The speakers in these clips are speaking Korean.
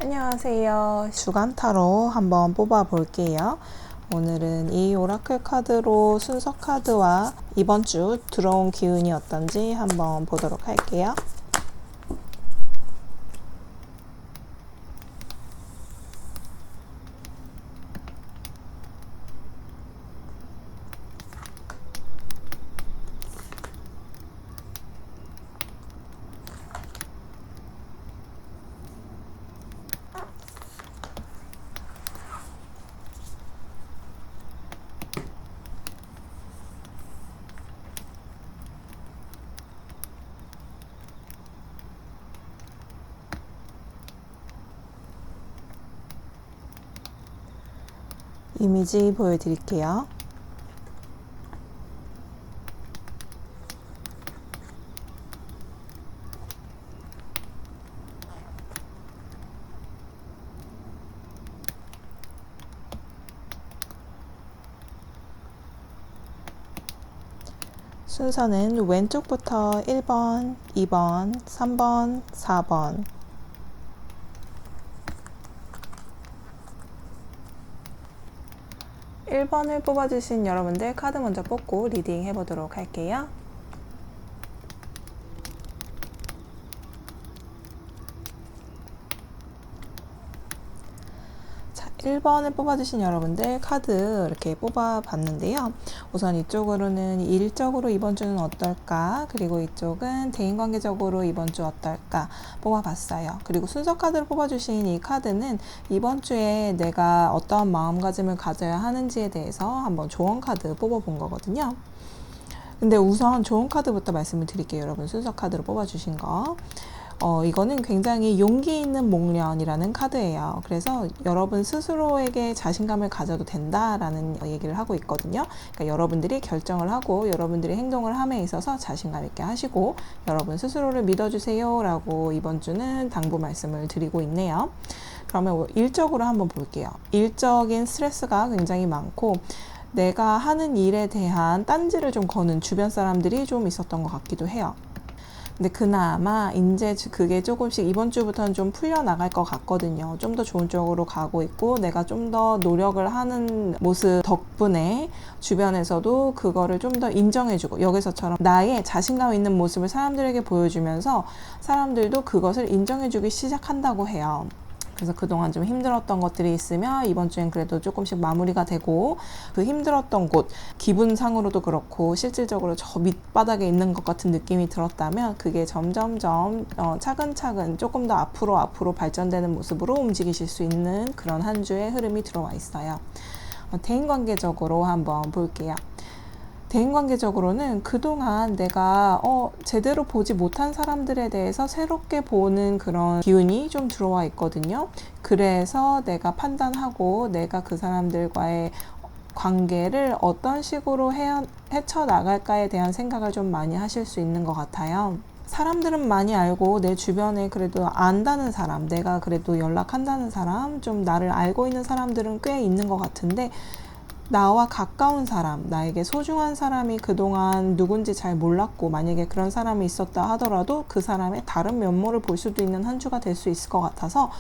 안녕하세요. 주간 타로 한번 뽑아 볼게요. 오늘은 이 오라클 카드로 순서 카드와 이번 주 들어온 기운이 어떤지 한번 보도록 할게요. 이미지 보여드릴게요. 순서는 왼쪽부터 1번, 2번, 3번, 4번. 1번을 뽑아주신 여러분들 카드 먼저 뽑고 리딩 해보도록 할게요. 1번을 뽑아주신 여러분들 카드 이렇게 뽑아봤는데요. 우선 이쪽으로는 일적으로 이번 주는 어떨까, 그리고 이쪽은 대인관계적으로 이번 주 어떨까 뽑아봤어요. 그리고 순서 카드를 뽑아주신 이 카드는 이번 주에 내가 어떠한 마음가짐을 가져야 하는지에 대해서 한번 조언 카드 뽑아본 거거든요. 근데 우선 조언 카드부터 말씀을 드릴게요. 여러분 순서 카드로 뽑아주신 거. 이거는 굉장히 용기 있는 목련이라는 카드예요. 그래서 여러분 스스로에게 자신감을 가져도 된다라는 얘기를 하고 있거든요. 그러니까 여러분들이 결정을 하고 여러분들이 행동을 함에 있어서 자신감 있게 하시고 여러분 스스로를 믿어주세요 라고 이번 주는 당부 말씀을 드리고 있네요. 그러면 일적으로 한번 볼게요. 일적인 스트레스가 굉장히 많고 내가 하는 일에 대한 딴지를 좀 거는 주변 사람들이 좀 있었던 것 같기도 해요. 근데 그나마 이제 그게 조금씩 이번 주부터는 좀 풀려나갈 것 같거든요. 좀 더 좋은 쪽으로 가고 있고 내가 좀 더 노력을 하는 모습 덕분에 주변에서도 그거를 좀 더 인정해주고 여기서처럼 나의 자신감 있는 모습을 사람들에게 보여주면서 사람들도 그것을 인정해주기 시작한다고 해요. 그래서 그동안 좀 힘들었던 것들이 있으면 이번 주엔 그래도 조금씩 마무리가 되고 그 힘들었던 곳, 기분상으로도 그렇고 실질적으로 저 밑바닥에 있는 것 같은 느낌이 들었다면 그게 점점점 차근차근 조금 더 앞으로 발전되는 모습으로 움직이실 수 있는 그런 한 주의 흐름이 들어와 있어요. 대인관계적으로 한번 볼게요. 대인관계적으로는 그동안 내가 제대로 보지 못한 사람들에 대해서 새롭게 보는 그런 기운이 좀 들어와 있거든요. 그래서 내가 판단하고 내가 그 사람들과의 관계를 어떤 식으로 헤쳐나갈까에 대한 생각을 좀 많이 하실 수 있는 것 같아요. 사람들은 많이 알고 내 주변에 그래도 안다는 사람, 내가 그래도 연락한다는 사람, 좀 나를 알고 있는 사람들은 꽤 있는 것 같은데 나와 가까운 사람, 나에게 소중한 사람이 그동안 누군지 잘 몰랐고 만약에 그런 사람이 있었다 하더라도 그 사람의 다른 면모를 볼 수도 있는 한 주가 될 수 있을 것 같아서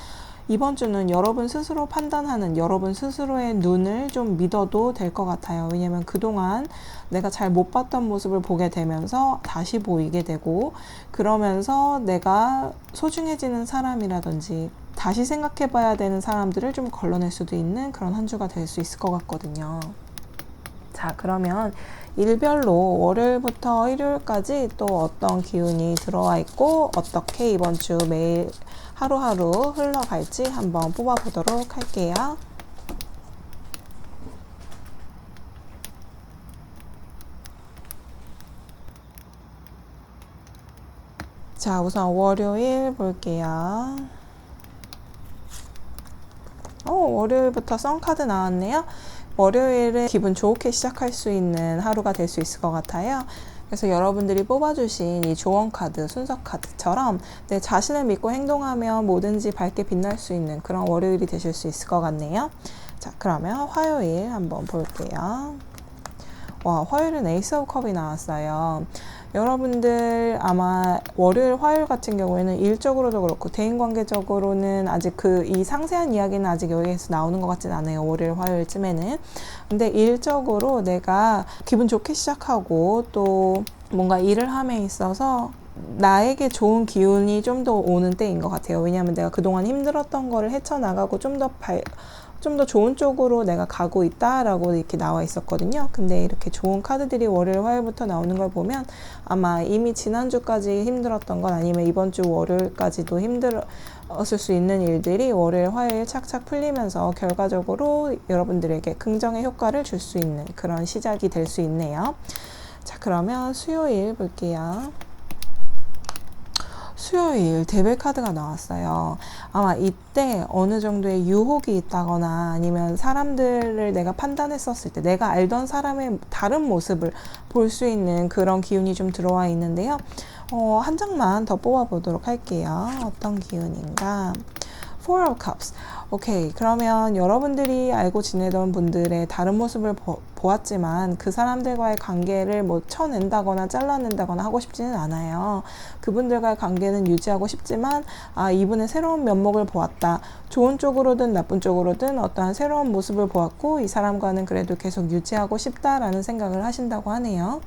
이번 주는 여러분 스스로 판단하는 여러분 스스로의 눈을 좀 믿어도 될 것 같아요. 왜냐면 그동안 내가 잘 못 봤던 모습을 보게 되면서 다시 보이게 되고 그러면서 내가 소중해지는 사람이라든지 다시 생각해 봐야 되는 사람들을 좀 걸러낼 수도 있는 그런 한 주가 될 수 있을 것 같거든요. 자, 그러면 일별로 월요일부터 일요일까지 또 어떤 기운이 들어와 있고 어떻게 이번 주 매일 하루하루 흘러갈지 한번 뽑아보도록 할게요. 자, 우선 월요일 볼게요. 월요일부터 썬카드 나왔네요. 월요일은 기분 좋게 시작할 수 있는 하루가 될 수 있을 것 같아요. 그래서 여러분들이 뽑아주신 이 조언 카드, 순서 카드처럼 내 자신을 믿고 행동하면 뭐든지 밝게 빛날 수 있는 그런 월요일이 되실 수 있을 것 같네요. 자, 그러면 화요일 한번 볼게요. 와, 화요일은 에이스 오브 컵이 나왔어요. 여러분들 아마 월요일, 화요일 같은 경우에는 일적으로도 그렇고 대인관계적으로는 아직 이 상세한 이야기는 아직 여기에서 나오는 것 같진 않아요. 월요일, 화요일쯤에는. 근데 일적으로 내가 기분 좋게 시작하고 또 뭔가 일을 함에 있어서 나에게 좋은 기운이 좀 더 오는 때인 것 같아요. 왜냐하면 내가 그동안 힘들었던 거를 헤쳐나가고 좀 더 좋은 쪽으로 내가 가고 있다라고 이렇게 나와 있었거든요. 근데 이렇게 좋은 카드들이 월요일, 화요일부터 나오는 걸 보면 아마 이미 지난주까지 힘들었던 건 아니면 이번 주 월요일까지도 힘들었을 수 있는 일들이 월요일, 화요일 착착 풀리면서 결과적으로 여러분들에게 긍정의 효과를 줄 수 있는 그런 시작이 될 수 있네요. 자, 그러면 수요일 볼게요. 수요일 데빌 카드가 나왔어요. 아마 이때 어느 정도의 유혹이 있다거나 아니면 사람들을 내가 판단했었을 때 내가 알던 사람의 다른 모습을 볼 수 있는 그런 기운이 좀 들어와 있는데요. 한 장만 더 뽑아보도록 할게요. 어떤 기운인가? Four of Cups. 오케이. 그러면 여러분들이 알고 지내던 분들의 다른 모습을 보았지만 그 사람들과의 관계를 뭐 쳐낸다거나 잘라낸다거나 하고 싶지는 않아요. 그분들과의 관계는 유지하고 싶지만 이분의 새로운 면목을 보았다. 좋은 쪽으로든 나쁜 쪽으로든 어떠한 새로운 모습을 보았고 이 사람과는 그래도 계속 유지하고 싶다라는 생각을 하신다고 하네요.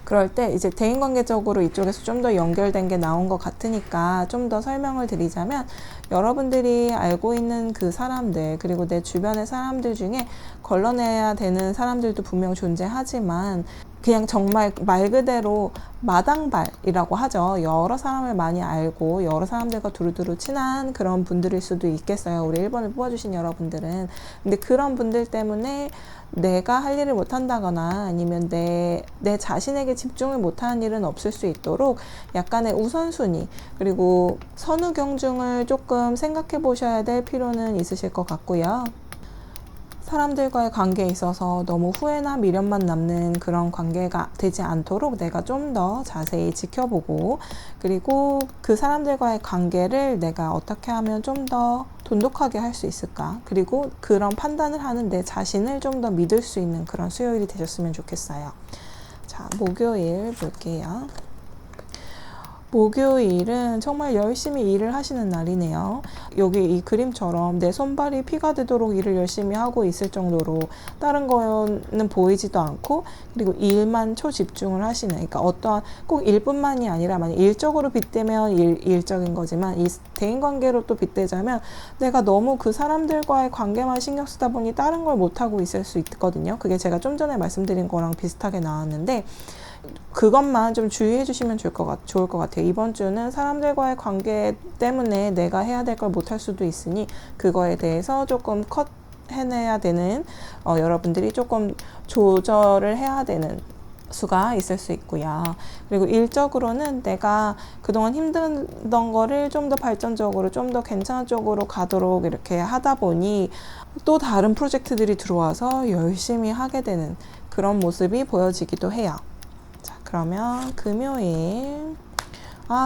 그럴 때 이제 대인관계적으로 이쪽에서 좀 더 연결된 게 나온 것 같으니까 좀 더 설명을 드리자면 여러분들이 알고 있는 그 사람들 그리고 내 주변의 사람들 중에 걸러내야 되는 사람들도 분명 존재하지만 그냥 정말 말 그대로 마당발이라고 하죠. 여러 사람을 많이 알고 여러 사람들과 두루두루 친한 그런 분들일 수도 있겠어요. 우리 1번을 뽑아주신 여러분들은. 근데 그런 분들 때문에 내가 할 일을 못한다거나 아니면 내 자신에게 집중을 못하는 일은 없을 수 있도록 약간의 우선순위 그리고 선후 경중을 조금 생각해 보셔야 될 필요는 있으실 것 같고요. 사람들과의 관계에 있어서 너무 후회나 미련만 남는 그런 관계가 되지 않도록 내가 좀 더 자세히 지켜보고 그리고 그 사람들과의 관계를 내가 어떻게 하면 좀 더 돈독하게 할 수 있을까 그리고 그런 판단을 하는 내 자신을 좀 더 믿을 수 있는 그런 수요일이 되셨으면 좋겠어요. 자, 목요일 볼게요. 목요일은 정말 열심히 일을 하시는 날이네요. 여기 이 그림처럼 내 손발이 피가 되도록 일을 열심히 하고 있을 정도로 다른 거는 보이지도 않고 그리고 일만 초집중을 하시는 그러니까 어떠한 꼭 일뿐만이 아니라 만약 일적으로 빗대면 일적인 거지만 이 대인관계로 또 빗대자면 내가 너무 그 사람들과의 관계만 신경 쓰다 보니 다른 걸 못하고 있을 수 있거든요. 그게 제가 좀 전에 말씀드린 거랑 비슷하게 나왔는데 그것만 좀 주의해 주시면 좋을 것 같아요. 이번 주는 사람들과의 관계 때문에 내가 해야 될 걸 못할 수도 있으니 그거에 대해서 조금 해내야 되는 여러분들이 조금 조절을 해야 되는 수가 있을 수 있고요. 그리고 일적으로는 내가 그동안 힘들던 거를 좀 더 발전적으로 좀 더 괜찮은 쪽으로 가도록 이렇게 하다 보니 또 다른 프로젝트들이 들어와서 열심히 하게 되는 그런 모습이 보여지기도 해요. 그러면 금요일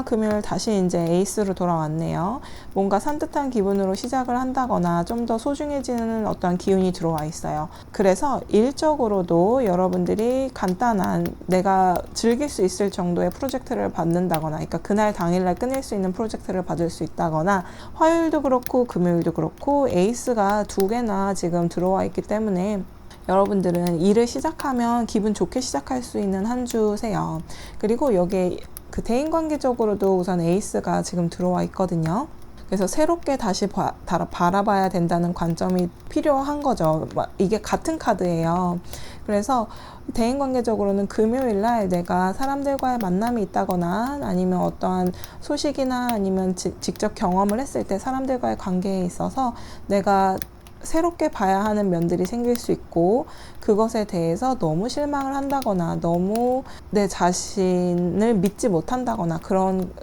금요일 다시 이제 에이스로 돌아왔네요. 뭔가 산뜻한 기분으로 시작을 한다거나 좀 더 소중해지는 어떤 기운이 들어와 있어요. 그래서 일적으로도 여러분들이 간단한 내가 즐길 수 있을 정도의 프로젝트를 받는다거나 그러니까 그날 당일날 끝낼 수 있는 프로젝트를 받을 수 있다거나 화요일도 그렇고 금요일도 그렇고 에이스가 2개나 지금 들어와 있기 때문에 여러분들은 일을 시작하면 기분 좋게 시작할 수 있는 한 주세요. 그리고 여기에 그 대인관계적으로도 우선 에이스가 지금 들어와 있거든요. 그래서 새롭게 다시 바라봐야 된다는 관점이 필요한 거죠. 이게 같은 카드예요. 그래서 대인관계적으로는 금요일날 내가 사람들과의 만남이 있다거나 아니면 어떠한 소식이나 아니면 직접 경험을 했을 때 사람들과의 관계에 있어서 내가 새롭게 봐야 하는 면들이 생길 수 있고 그것에 대해서 너무 실망을 한다거나 너무 내 자신을 믿지 못한다거나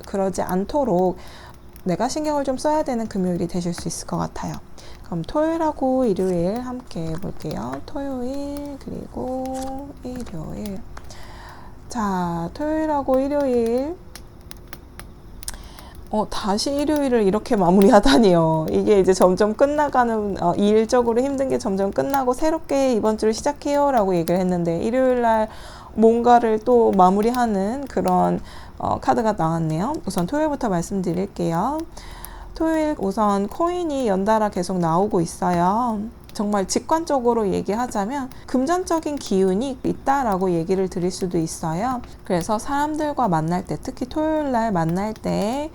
그러지 않도록 내가 신경을 좀 써야 되는 금요일이 되실 수 있을 것 같아요. 그럼 토요일하고 일요일 함께 볼게요. 토요일 그리고 일요일. 자, 토요일하고 일요일 다시 일요일을 이렇게 마무리하다니요. 이게 이제 점점 끝나가는, 일적으로 힘든 게 점점 끝나고 새롭게 이번 주를 시작해요 라고 얘기를 했는데, 일요일 날 뭔가를 또 마무리하는 그런 카드가 나왔네요. 우선 토요일부터 말씀드릴게요. 토요일 우선 코인이 연달아 계속 나오고 있어요. 정말 직관적으로 얘기하자면 금전적인 기운이 있다라고 얘기를 드릴 수도 있어요. 그래서 사람들과 만날 때, 특히 토요일 날 만날 때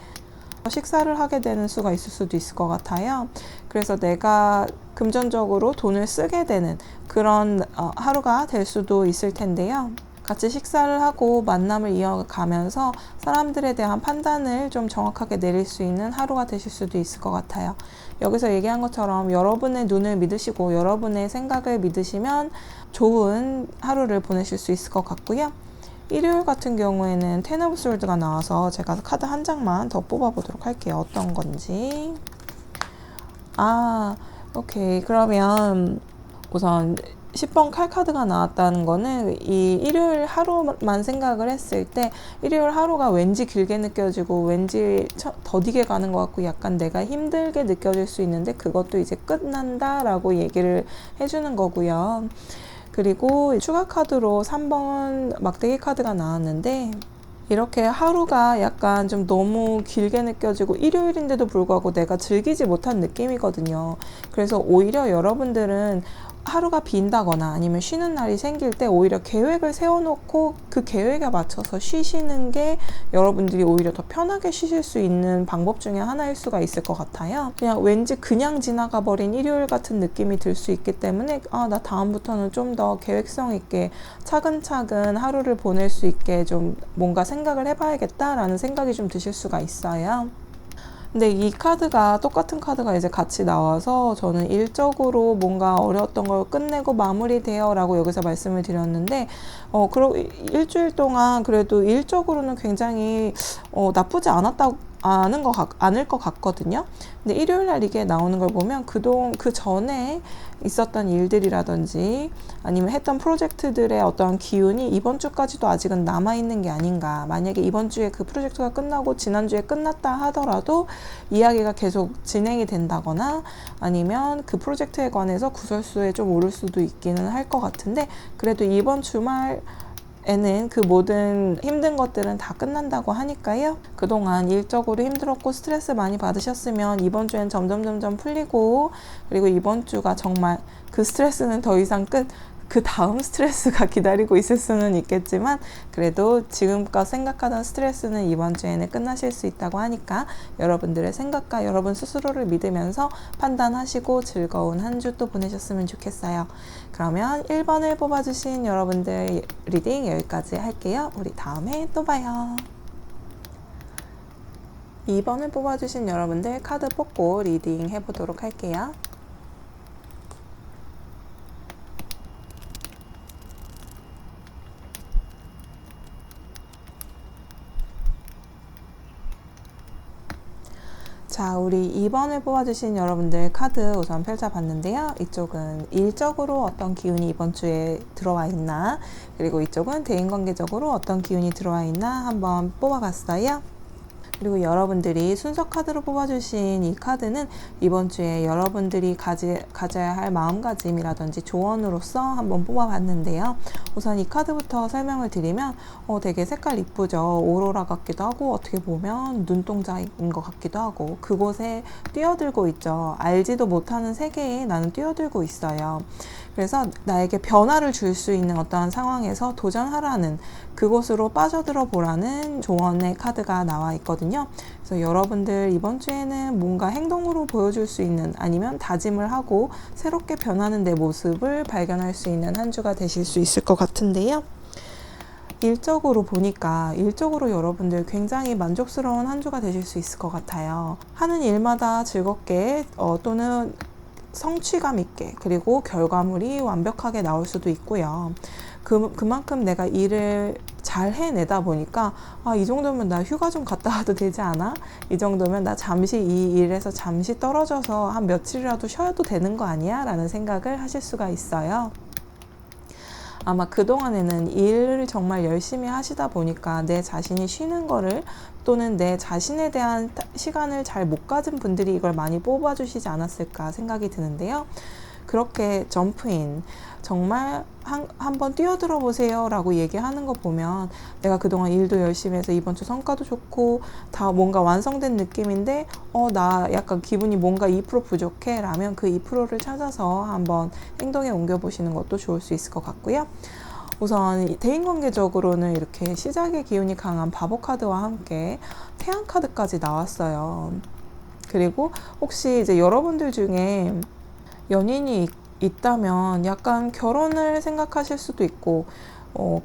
식사를 하게 되는 수가 있을 수도 있을 것 같아요. 그래서 내가 금전적으로 돈을 쓰게 되는 그런 하루가 될 수도 있을 텐데요. 같이 식사를 하고 만남을 이어가면서 사람들에 대한 판단을 좀 정확하게 내릴 수 있는 하루가 되실 수도 있을 것 같아요. 여기서 얘기한 것처럼 여러분의 눈을 믿으시고 여러분의 생각을 믿으시면 좋은 하루를 보내실 수 있을 것 같고요. 일요일 같은 경우에는 텐 오브 솔드가 나와서 제가 카드 한 장만 더 뽑아보도록 할게요. 어떤 건지. 오케이. 그러면 우선 10번 칼 카드가 나왔다는 거는 이 일요일 하루만 생각을 했을 때 일요일 하루가 왠지 길게 느껴지고 왠지 더디게 가는 것 같고 약간 내가 힘들게 느껴질 수 있는데 그것도 이제 끝난다 라고 얘기를 해주는 거고요. 그리고 추가 카드로 3번 막대기 카드가 나왔는데 이렇게 하루가 약간 좀 너무 길게 느껴지고 일요일인데도 불구하고 내가 즐기지 못한 느낌이거든요. 그래서 오히려 여러분들은 하루가 빈다거나 아니면 쉬는 날이 생길 때 오히려 계획을 세워놓고 그 계획에 맞춰서 쉬시는 게 여러분들이 오히려 더 편하게 쉬실 수 있는 방법 중에 하나일 수가 있을 것 같아요. 그냥 왠지 그냥 지나가 버린 일요일 같은 느낌이 들 수 있기 때문에 나 다음부터는 좀 더 계획성 있게 차근차근 하루를 보낼 수 있게 좀 뭔가 생각을 해봐야겠다라는 생각이 좀 드실 수가 있어요. 근데 이 카드가 똑같은 카드가 이제 같이 나와서 저는 일적으로 뭔가 어려웠던 걸 끝내고 마무리돼요 라고 여기서 말씀을 드렸는데 일주일 동안 그래도 일적으로는 굉장히 나쁘지 않을 것 같거든요. 근데 일요일 날 이게 나오는 걸 보면 그 전에 있었던 일들이라든지 아니면 했던 프로젝트들의 어떤 기운이 이번 주까지도 아직은 남아있는 게 아닌가. 만약에 이번 주에 그 프로젝트가 끝나고 지난주에 끝났다 하더라도 이야기가 계속 진행이 된다거나 아니면 그 프로젝트에 관해서 구설수에 좀 오를 수도 있기는 할 것 같은데 그래도 이번 주말 에는 그 모든 힘든 것들은 다 끝난다고 하니까요. 그동안 일적으로 힘들었고 스트레스 많이 받으셨으면 이번 주엔 점점 풀리고 그리고 이번 주가 정말 그 스트레스는 더 이상 그 다음 스트레스가 기다리고 있을 수는 있겠지만 그래도 지금껏 생각하던 스트레스는 이번 주에는 끝나실 수 있다고 하니까 여러분들의 생각과 여러분 스스로를 믿으면서 판단하시고 즐거운 한 주 또 보내셨으면 좋겠어요. 그러면 1번을 뽑아주신 여러분들 리딩 여기까지 할게요. 우리 다음에 또 봐요. 2번을 뽑아주신 여러분들 카드 뽑고 리딩 해보도록 할게요. 자, 우리 2번을 뽑아주신 여러분들 카드 우선 펼쳐봤는데요. 이쪽은 일적으로 어떤 기운이 이번 주에 들어와 있나, 그리고 이쪽은 대인관계적으로 어떤 기운이 들어와 있나 한번 뽑아봤어요. 그리고 여러분들이 순서 카드로 뽑아주신 이 카드는 이번 주에 여러분들이 가져야 할 마음가짐이라든지 조언으로서 한번 뽑아봤는데요. 우선 이 카드부터 설명을 드리면 되게 색깔 이쁘죠. 오로라 같기도 하고 어떻게 보면 눈동자인 것 같기도 하고 그곳에 뛰어들고 있죠. 알지도 못하는 세계에 나는 뛰어들고 있어요. 그래서 나에게 변화를 줄 수 있는 어떠한 상황에서 도전하라는 그곳으로 빠져들어 보라는 조언의 카드가 나와 있거든요. 그래서 여러분들 이번 주에는 뭔가 행동으로 보여줄 수 있는 아니면 다짐을 하고 새롭게 변하는 내 모습을 발견할 수 있는 한 주가 되실 수 있을 것 같은데요. 일적으로 보니까 일적으로 여러분들 굉장히 만족스러운 한 주가 되실 수 있을 것 같아요. 하는 일마다 즐겁게 또는 성취감 있게 그리고 결과물이 완벽하게 나올 수도 있고요. 그만큼 내가 일을 잘 해내다 보니까 이 정도면 나 휴가 좀 갔다 와도 되지 않아? 이 정도면 나 잠시 이 일에서 잠시 떨어져서 한 며칠이라도 쉬어도 되는 거 아니야? 라는 생각을 하실 수가 있어요. 아마 그동안에는 일을 정말 열심히 하시다 보니까 내 자신이 쉬는 거를 또는 내 자신에 대한 시간을 잘 못 가진 분들이 이걸 많이 뽑아주시지 않았을까 생각이 드는데요. 그렇게 점프인, 정말 한번 뛰어들어 보세요 라고 얘기하는 거 보면 내가 그동안 일도 열심히 해서 이번 주 성과도 좋고 다 뭔가 완성된 느낌인데 나 약간 기분이 뭔가 2% 부족해 라면 그 2%를 찾아서 한번 행동에 옮겨 보시는 것도 좋을 수 있을 것 같고요. 우선 대인관계적으로는 이렇게 시작의 기운이 강한 바보 카드와 함께 태양 카드까지 나왔어요. 그리고 혹시 이제 여러분들 중에 연인이 있다면 약간 결혼을 생각하실 수도 있고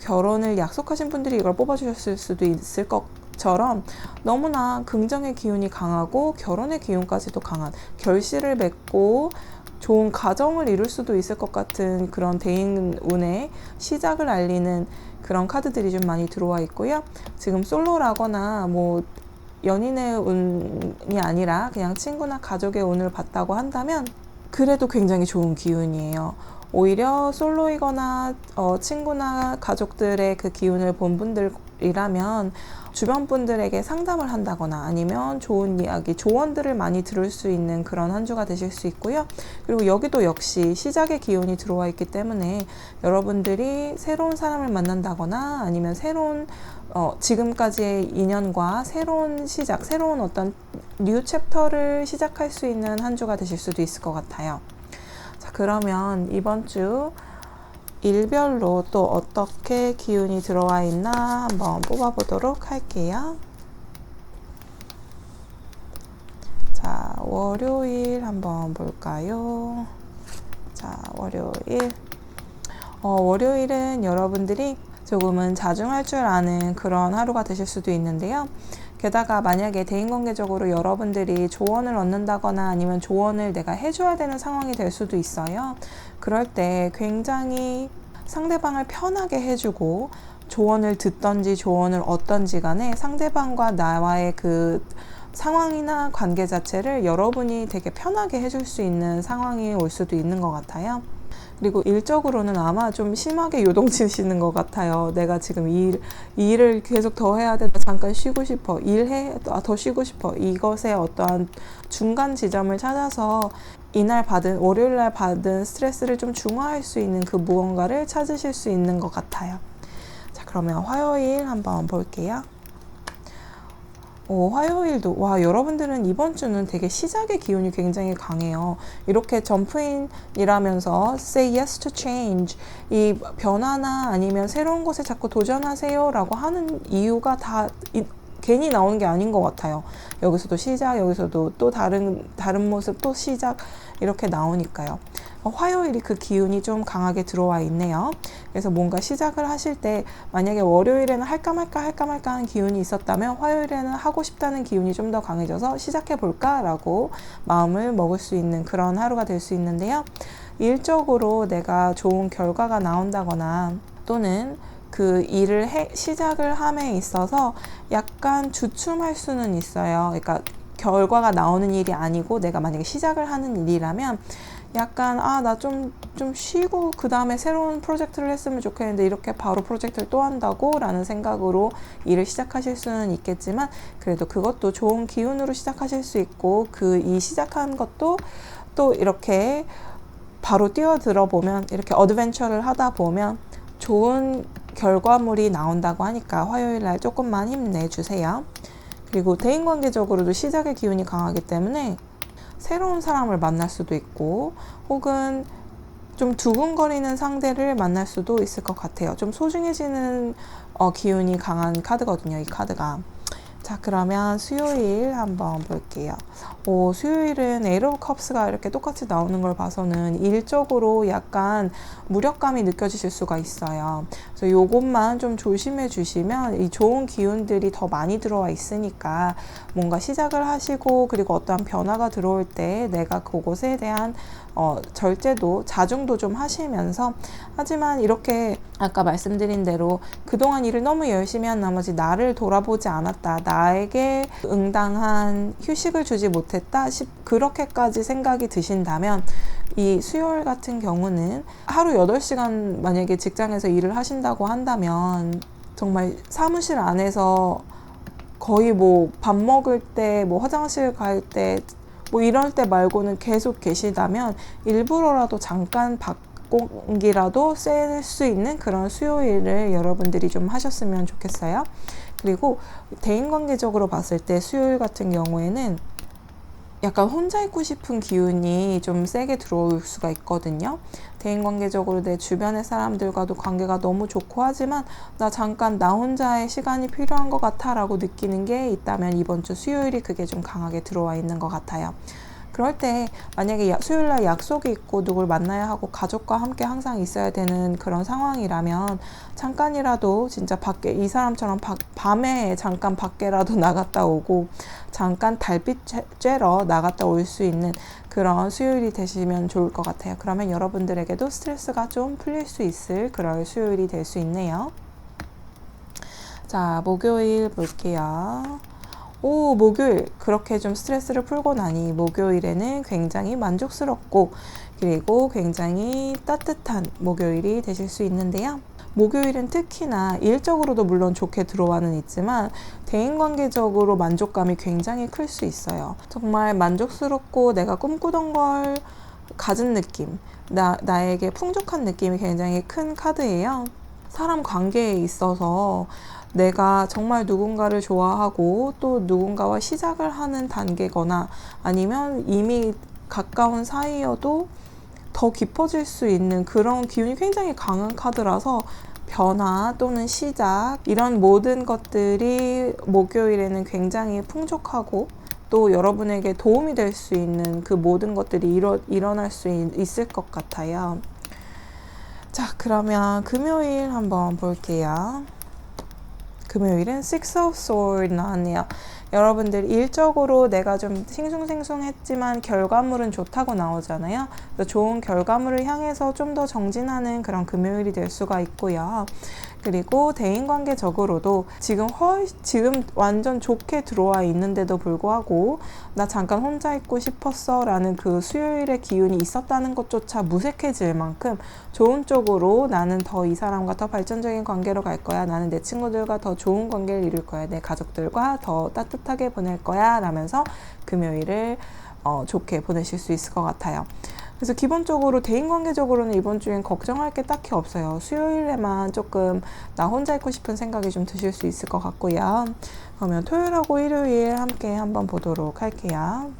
결혼을 약속하신 분들이 이걸 뽑아주셨을 수도 있을 것처럼 너무나 긍정의 기운이 강하고 결혼의 기운까지도 강한, 결실을 맺고 좋은 가정을 이룰 수도 있을 것 같은 그런 대인운의 시작을 알리는 그런 카드들이 좀 많이 들어와 있고요. 지금 솔로라거나 뭐 연인의 운이 아니라 그냥 친구나 가족의 운을 봤다고 한다면 그래도 굉장히 좋은 기운이에요. 오히려 솔로이거나 친구나 가족들의 그 기운을 본 분들이라면 주변 분들에게 상담을 한다거나 아니면 좋은 이야기, 조언들을 많이 들을 수 있는 그런 한 주가 되실 수 있고요. 그리고 여기도 역시 시작의 기운이 들어와 있기 때문에 여러분들이 새로운 사람을 만난다거나 아니면 새로운 지금까지의 인연과 새로운 시작, 새로운 어떤 뉴 챕터를 시작할 수 있는 한 주가 되실 수도 있을 것 같아요. 자, 그러면 이번 주 일별로 또 어떻게 기운이 들어와 있나 한번 뽑아보도록 할게요. 자, 월요일 한번 볼까요? 자, 월요일. 월요일은 여러분들이 조금은 자중할 줄 아는 그런 하루가 되실 수도 있는데요. 게다가 만약에 대인관계적으로 여러분들이 조언을 얻는다거나 아니면 조언을 내가 해줘야 되는 상황이 될 수도 있어요. 그럴 때 굉장히 상대방을 편하게 해주고 조언을 듣던지 조언을 얻던지 간에 상대방과 나와의 그 상황이나 관계 자체를 여러분이 되게 편하게 해줄 수 있는 상황이 올 수도 있는 것 같아요. 그리고 일적으로는 아마 좀 심하게 요동치시는 것 같아요. 내가 지금 일을 계속 더 해야 돼. 잠깐 쉬고 싶어. 일해. 더 쉬고 싶어. 이것의 어떠한 중간 지점을 찾아서 월요일날 받은 스트레스를 좀 중화할 수 있는 그 무언가를 찾으실 수 있는 것 같아요. 자, 그러면 화요일 한번 볼게요. 화요일도 여러분들은 이번 주는 되게 시작의 기운이 굉장히 강해요. 이렇게 점프인이라면서 say yes to change, 이 변화나 아니면 새로운 것에 자꾸 도전하세요 라고 하는 이유가 다 괜히 나오는 게 아닌 것 같아요. 여기서도 시작, 여기서도 또 다른 모습, 또 시작 이렇게 나오니까요. 화요일이 그 기운이 좀 강하게 들어와 있네요. 그래서 뭔가 시작을 하실 때 만약에 월요일에는 할까 말까 하는 기운이 있었다면 화요일에는 하고 싶다는 기운이 좀 더 강해져서 시작해 볼까 라고 마음을 먹을 수 있는 그런 하루가 될 수 있는데요. 일적으로 내가 좋은 결과가 나온다거나 또는 그 일을 시작을 함에 있어서 약간 주춤할 수는 있어요. 그러니까 결과가 나오는 일이 아니고 내가 만약에 시작을 하는 일이라면 약간 나 좀 쉬고 그 다음에 새로운 프로젝트를 했으면 좋겠는데 이렇게 바로 프로젝트를 또 한다고 라는 생각으로 일을 시작하실 수는 있겠지만 그래도 그것도 좋은 기운으로 시작하실 수 있고 이 시작한 것도 또 이렇게 바로 뛰어들어 보면 이렇게 어드벤처를 하다 보면 좋은 결과물이 나온다고 하니까 화요일날 조금만 힘내주세요. 그리고 대인관계적으로도 시작의 기운이 강하기 때문에 새로운 사람을 만날 수도 있고 혹은 좀 두근거리는 상대를 만날 수도 있을 것 같아요. 좀 소중해지는 기운이 강한 카드거든요, 이 카드가. 자, 그러면 수요일 한번 볼게요. 수요일은 에이트 오브 컵스가 이렇게 똑같이 나오는 걸 봐서는 일적으로 약간 무력감이 느껴지실 수가 있어요. 그래서 요것만 좀 조심해 주시면 이 좋은 기운들이 더 많이 들어와 있으니까 뭔가 시작을 하시고 그리고 어떠한 변화가 들어올 때 내가 그것에 대한 절제도, 자중도 좀 하시면서 하지만 이렇게 아까 말씀드린 대로 그동안 일을 너무 열심히 한 나머지 나를 돌아보지 않았다, 나에게 응당한 휴식을 주지 못했다, 그렇게까지 생각이 드신다면 이 수요일 같은 경우는 하루 8시간 만약에 직장에서 일을 하신다고 한다면 정말 사무실 안에서 거의 뭐 밥 먹을 때, 뭐 화장실 갈 때, 뭐 이럴 때 말고는 계속 계시다면 일부러라도 잠깐 공기라도 쐴 수 있는 그런 수요일을 여러분들이 좀 하셨으면 좋겠어요. 그리고 대인관계적으로 봤을 때 수요일 같은 경우에는 약간 혼자 있고 싶은 기운이 좀 세게 들어올 수가 있거든요. 대인관계적으로 내 주변의 사람들과도 관계가 너무 좋고 하지만 나 잠깐 나 혼자의 시간이 필요한 것 같아 라고 느끼는 게 있다면 이번 주 수요일이 그게 좀 강하게 들어와 있는 것 같아요. 그럴 때 만약에 수요일날 약속이 있고 누굴 만나야 하고 가족과 함께 항상 있어야 되는 그런 상황이라면 잠깐이라도 진짜 밖에 이 사람처럼 밤에 잠깐 밖에라도 나갔다 오고 잠깐 달빛 쬐러 나갔다 올 수 있는 그런 수요일이 되시면 좋을 것 같아요. 그러면 여러분들에게도 스트레스가 좀 풀릴 수 있을 그런 수요일이 될 수 있네요. 자, 목요일 볼게요. 목요일 그렇게 좀 스트레스를 풀고 나니 목요일에는 굉장히 만족스럽고 그리고 굉장히 따뜻한 목요일이 되실 수 있는데요. 목요일은 특히나 일적으로도 물론 좋게 들어와는 있지만 대인관계적으로 만족감이 굉장히 클 수 있어요. 정말 만족스럽고 내가 꿈꾸던 걸 가진 느낌, 나에게 풍족한 느낌이 굉장히 큰 카드예요. 사람 관계에 있어서 내가 정말 누군가를 좋아하고 또 누군가와 시작을 하는 단계거나 아니면 이미 가까운 사이여도 더 깊어질 수 있는 그런 기운이 굉장히 강한 카드라서 변화 또는 시작 이런 모든 것들이 목요일에는 굉장히 풍족하고 또 여러분에게 도움이 될 수 있는 그 모든 것들이 일어날 수 있을 것 같아요. 자, 그러면 금요일 한번 볼게요. 금요일은 Six of Swords 나왔네요. 여러분들 일적으로 내가 좀 싱숭생숭했지만 결과물은 좋다고 나오잖아요. 그래서 좋은 결과물을 향해서 좀 더 정진하는 그런 금요일이 될 수가 있고요. 그리고 대인관계적으로도 지금 완전 좋게 들어와 있는데도 불구하고 나 잠깐 혼자 있고 싶었어 라는 그 수요일의 기운이 있었다는 것조차 무색해질 만큼 좋은 쪽으로 나는 더 이 사람과 더 발전적인 관계로 갈 거야, 나는 내 친구들과 더 좋은 관계를 이룰 거야, 내 가족들과 더 따뜻하게 보낼 거야 라면서 금요일을 좋게 보내실 수 있을 것 같아요. 그래서 기본적으로 대인관계적으로는 이번 주엔 걱정할 게 딱히 없어요. 수요일에만 조금 나 혼자 있고 싶은 생각이 좀 드실 수 있을 것 같고요. 그러면 토요일하고 일요일 함께 한번 보도록 할게요.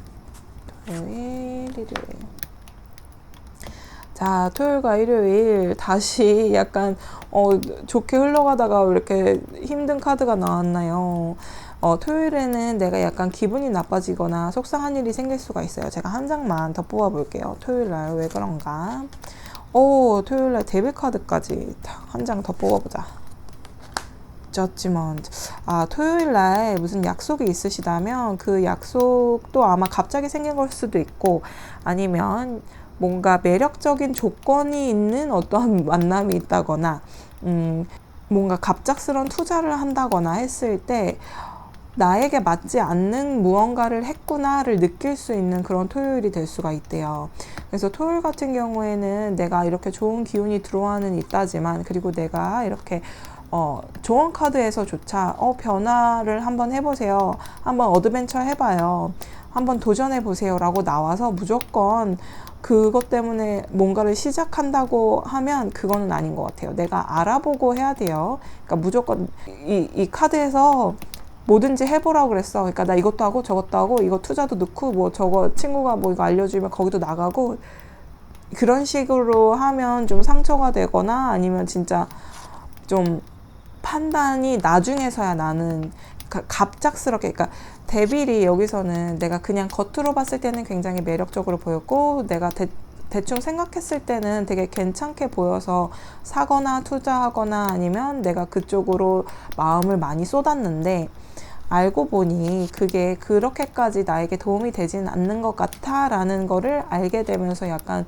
토요일, 일요일. 자, 토요일과 일요일 다시 약간 좋게 흘러가다가 왜 이렇게 힘든 카드가 나왔나요? 토요일에는 내가 약간 기분이 나빠지거나 속상한 일이 생길 수가 있어요. 제가 한 장만 더 뽑아볼게요. 토요일날 왜 그런가? 토요일날 데빌 카드까지 한 장 더 뽑아보자. 저지먼트. 토요일날 무슨 약속이 있으시다면 그 약속도 아마 갑자기 생긴 걸 수도 있고 아니면 뭔가 매력적인 조건이 있는 어떠한 만남이 있다거나 뭔가 갑작스러운 투자를 한다거나 했을 때 나에게 맞지 않는 무언가를 했구나를 느낄 수 있는 그런 토요일이 될 수가 있대요. 그래서 토요일 같은 경우에는 내가 이렇게 좋은 기운이 들어와는 있다지만 그리고 내가 이렇게 조언 카드에서조차 변화를 한번 해보세요, 한번 어드벤처 해봐요, 한번 도전해보세요 라고 나와서 무조건 그것 때문에 뭔가를 시작한다고 하면 그거는 아닌 것 같아요. 내가 알아보고 해야 돼요. 그러니까 무조건 이 카드에서 뭐든지 해보라고 그랬어. 그러니까 나 이것도 하고 저것도 하고 이거 투자도 넣고 뭐 저거 친구가 뭐 이거 알려주면 거기도 나가고 그런 식으로 하면 좀 상처가 되거나 아니면 진짜 좀 판단이 나중에서야 나는 갑작스럽게, 그러니까 데빌이 여기서는 내가 그냥 겉으로 봤을 때는 굉장히 매력적으로 보였고 내가 대충 생각했을 때는 되게 괜찮게 보여서 사거나 투자하거나 아니면 내가 그쪽으로 마음을 많이 쏟았는데 알고 보니 그게 그렇게까지 나에게 도움이 되진 않는 것 같아 라는 거를 알게 되면서 약간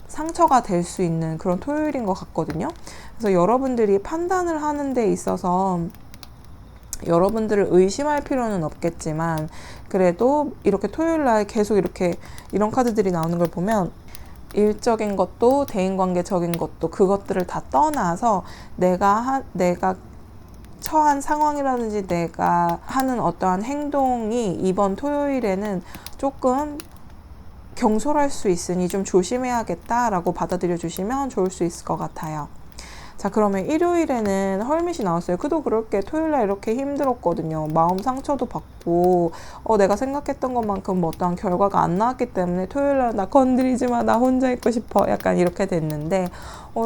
상처가 될 수 있는 그런 토요일인 것 같거든요. 그래서 여러분들이 판단을 하는 데 있어서 여러분들을 의심할 필요는 없겠지만, 그래도 이렇게 토요일 날 계속 이렇게 이런 카드들이 나오는 걸 보면 일적인 것도 대인관계적인 것도 그것들을 다 떠나서 내가 처한 상황이라든지 내가 하는 어떠한 행동이 이번 토요일에는 조금 경솔할 수 있으니 좀 조심해야겠다라고 받아들여 주시면 좋을 수 있을 것 같아요. 자, 그러면 일요일에는 헐밋이 나왔어요. 그도 그럴 게 토요일날 이렇게 힘들었거든요. 마음 상처도 받고 내가 생각했던 것만큼 뭐 어떠한 결과가 안 나왔기 때문에 토요일날 나 건드리지 마, 나 혼자 있고 싶어, 약간 이렇게 됐는데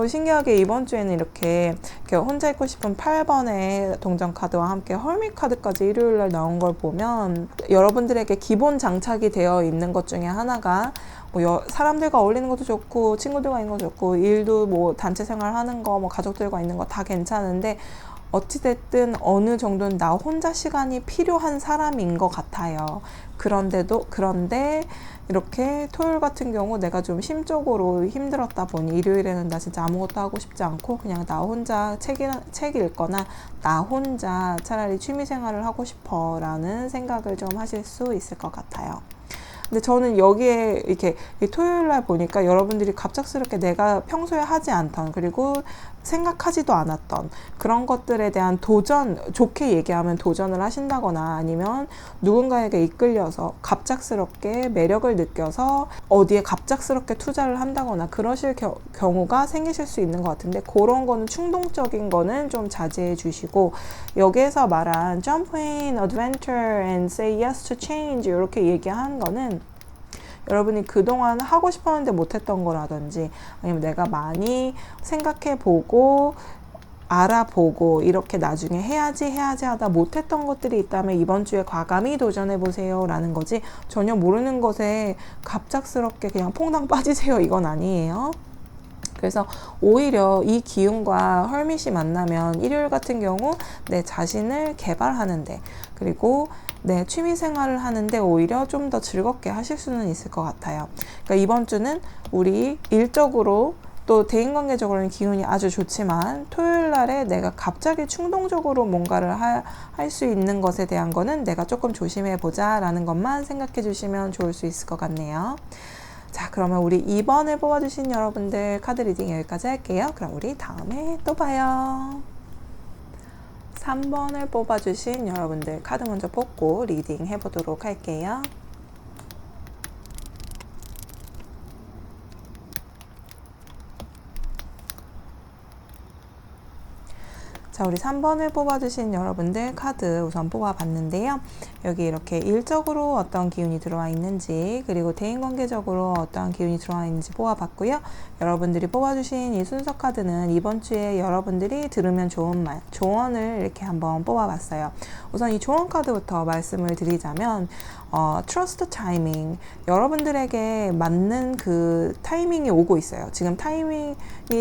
신기하게 이번 주에는 이렇게 혼자 있고 싶은 8번의 동전 카드와 함께 헐밋 카드까지 일요일날 나온 걸 보면 여러분들에게 기본 장착이 되어 있는 것 중에 하나가 사람들과 어울리는 것도 좋고 친구들과 있는 것도 좋고 일도 뭐 단체 생활하는 거 뭐 가족들과 있는 거 다 괜찮은데 어찌됐든 어느 정도는 나 혼자 시간이 필요한 사람인 것 같아요. 그런데 이렇게 토요일 같은 경우 내가 좀 심적으로 힘들었다 보니 일요일에는 나 진짜 아무것도 하고 싶지 않고 그냥 나 혼자 책 읽거나 나 혼자 차라리 취미생활을 하고 싶어 라는 생각을 좀 하실 수 있을 것 같아요. 근데 저는 여기에 이렇게 토요일 날 보니까 여러분들이 갑작스럽게 내가 평소에 하지 않던 그리고 생각하지도 않았던 그런 것들에 대한 도전, 좋게 얘기하면 도전을 하신다거나 아니면 누군가에게 이끌려서 갑작스럽게 매력을 느껴서 어디에 갑작스럽게 투자를 한다거나 그러실 경우가 생기실 수 있는 것 같은데, 그런 거는 충동적인 거는 좀 자제해 주시고, 여기에서 말한 jump in, adventure and say yes to change 이렇게 얘기하는 거는 여러분이 그동안 하고 싶었는데 못했던 거라든지 아니면 내가 많이 생각해보고 알아보고 이렇게 나중에 해야지 하다 못했던 것들이 있다면 이번 주에 과감히 도전해보세요 라는 거지, 전혀 모르는 것에 갑작스럽게 그냥 퐁당 빠지세요 이건 아니에요. 그래서 오히려 이 기운과 헐밋이 만나면 일요일 같은 경우 내 자신을 개발하는데 그리고 내 취미생활을 하는데 오히려 좀 더 즐겁게 하실 수는 있을 것 같아요. 그러니까 이번 주는 우리 일적으로 또 대인관계적으로는 기운이 아주 좋지만 토요일 날에 내가 갑자기 충동적으로 뭔가를 할 수 있는 것에 대한 거는 내가 조금 조심해보자 라는 것만 생각해 주시면 좋을 수 있을 것 같네요. 자, 그러면 우리 2번을 뽑아주신 여러분들 카드 리딩 여기까지 할게요. 그럼 우리 다음에 또 봐요. 3번을 뽑아주신 여러분들 카드 먼저 뽑고 리딩 해보도록 할게요. 자, 우리 3번을 뽑아주신 여러분들 카드 우선 뽑아봤는데요. 여기 이렇게 일적으로 어떤 기운이 들어와 있는지 그리고 대인관계적으로 어떤 기운이 들어와 있는지 뽑아봤고요. 여러분들이 뽑아주신 이 순서 카드는 이번 주에 여러분들이 들으면 좋은 말, 조언을 이렇게 한번 뽑아봤어요. 우선 이 조언 카드부터 말씀을 드리자면 trust timing, 여러분들에게 맞는 그 타이밍이 오고 있어요. 지금 타이밍이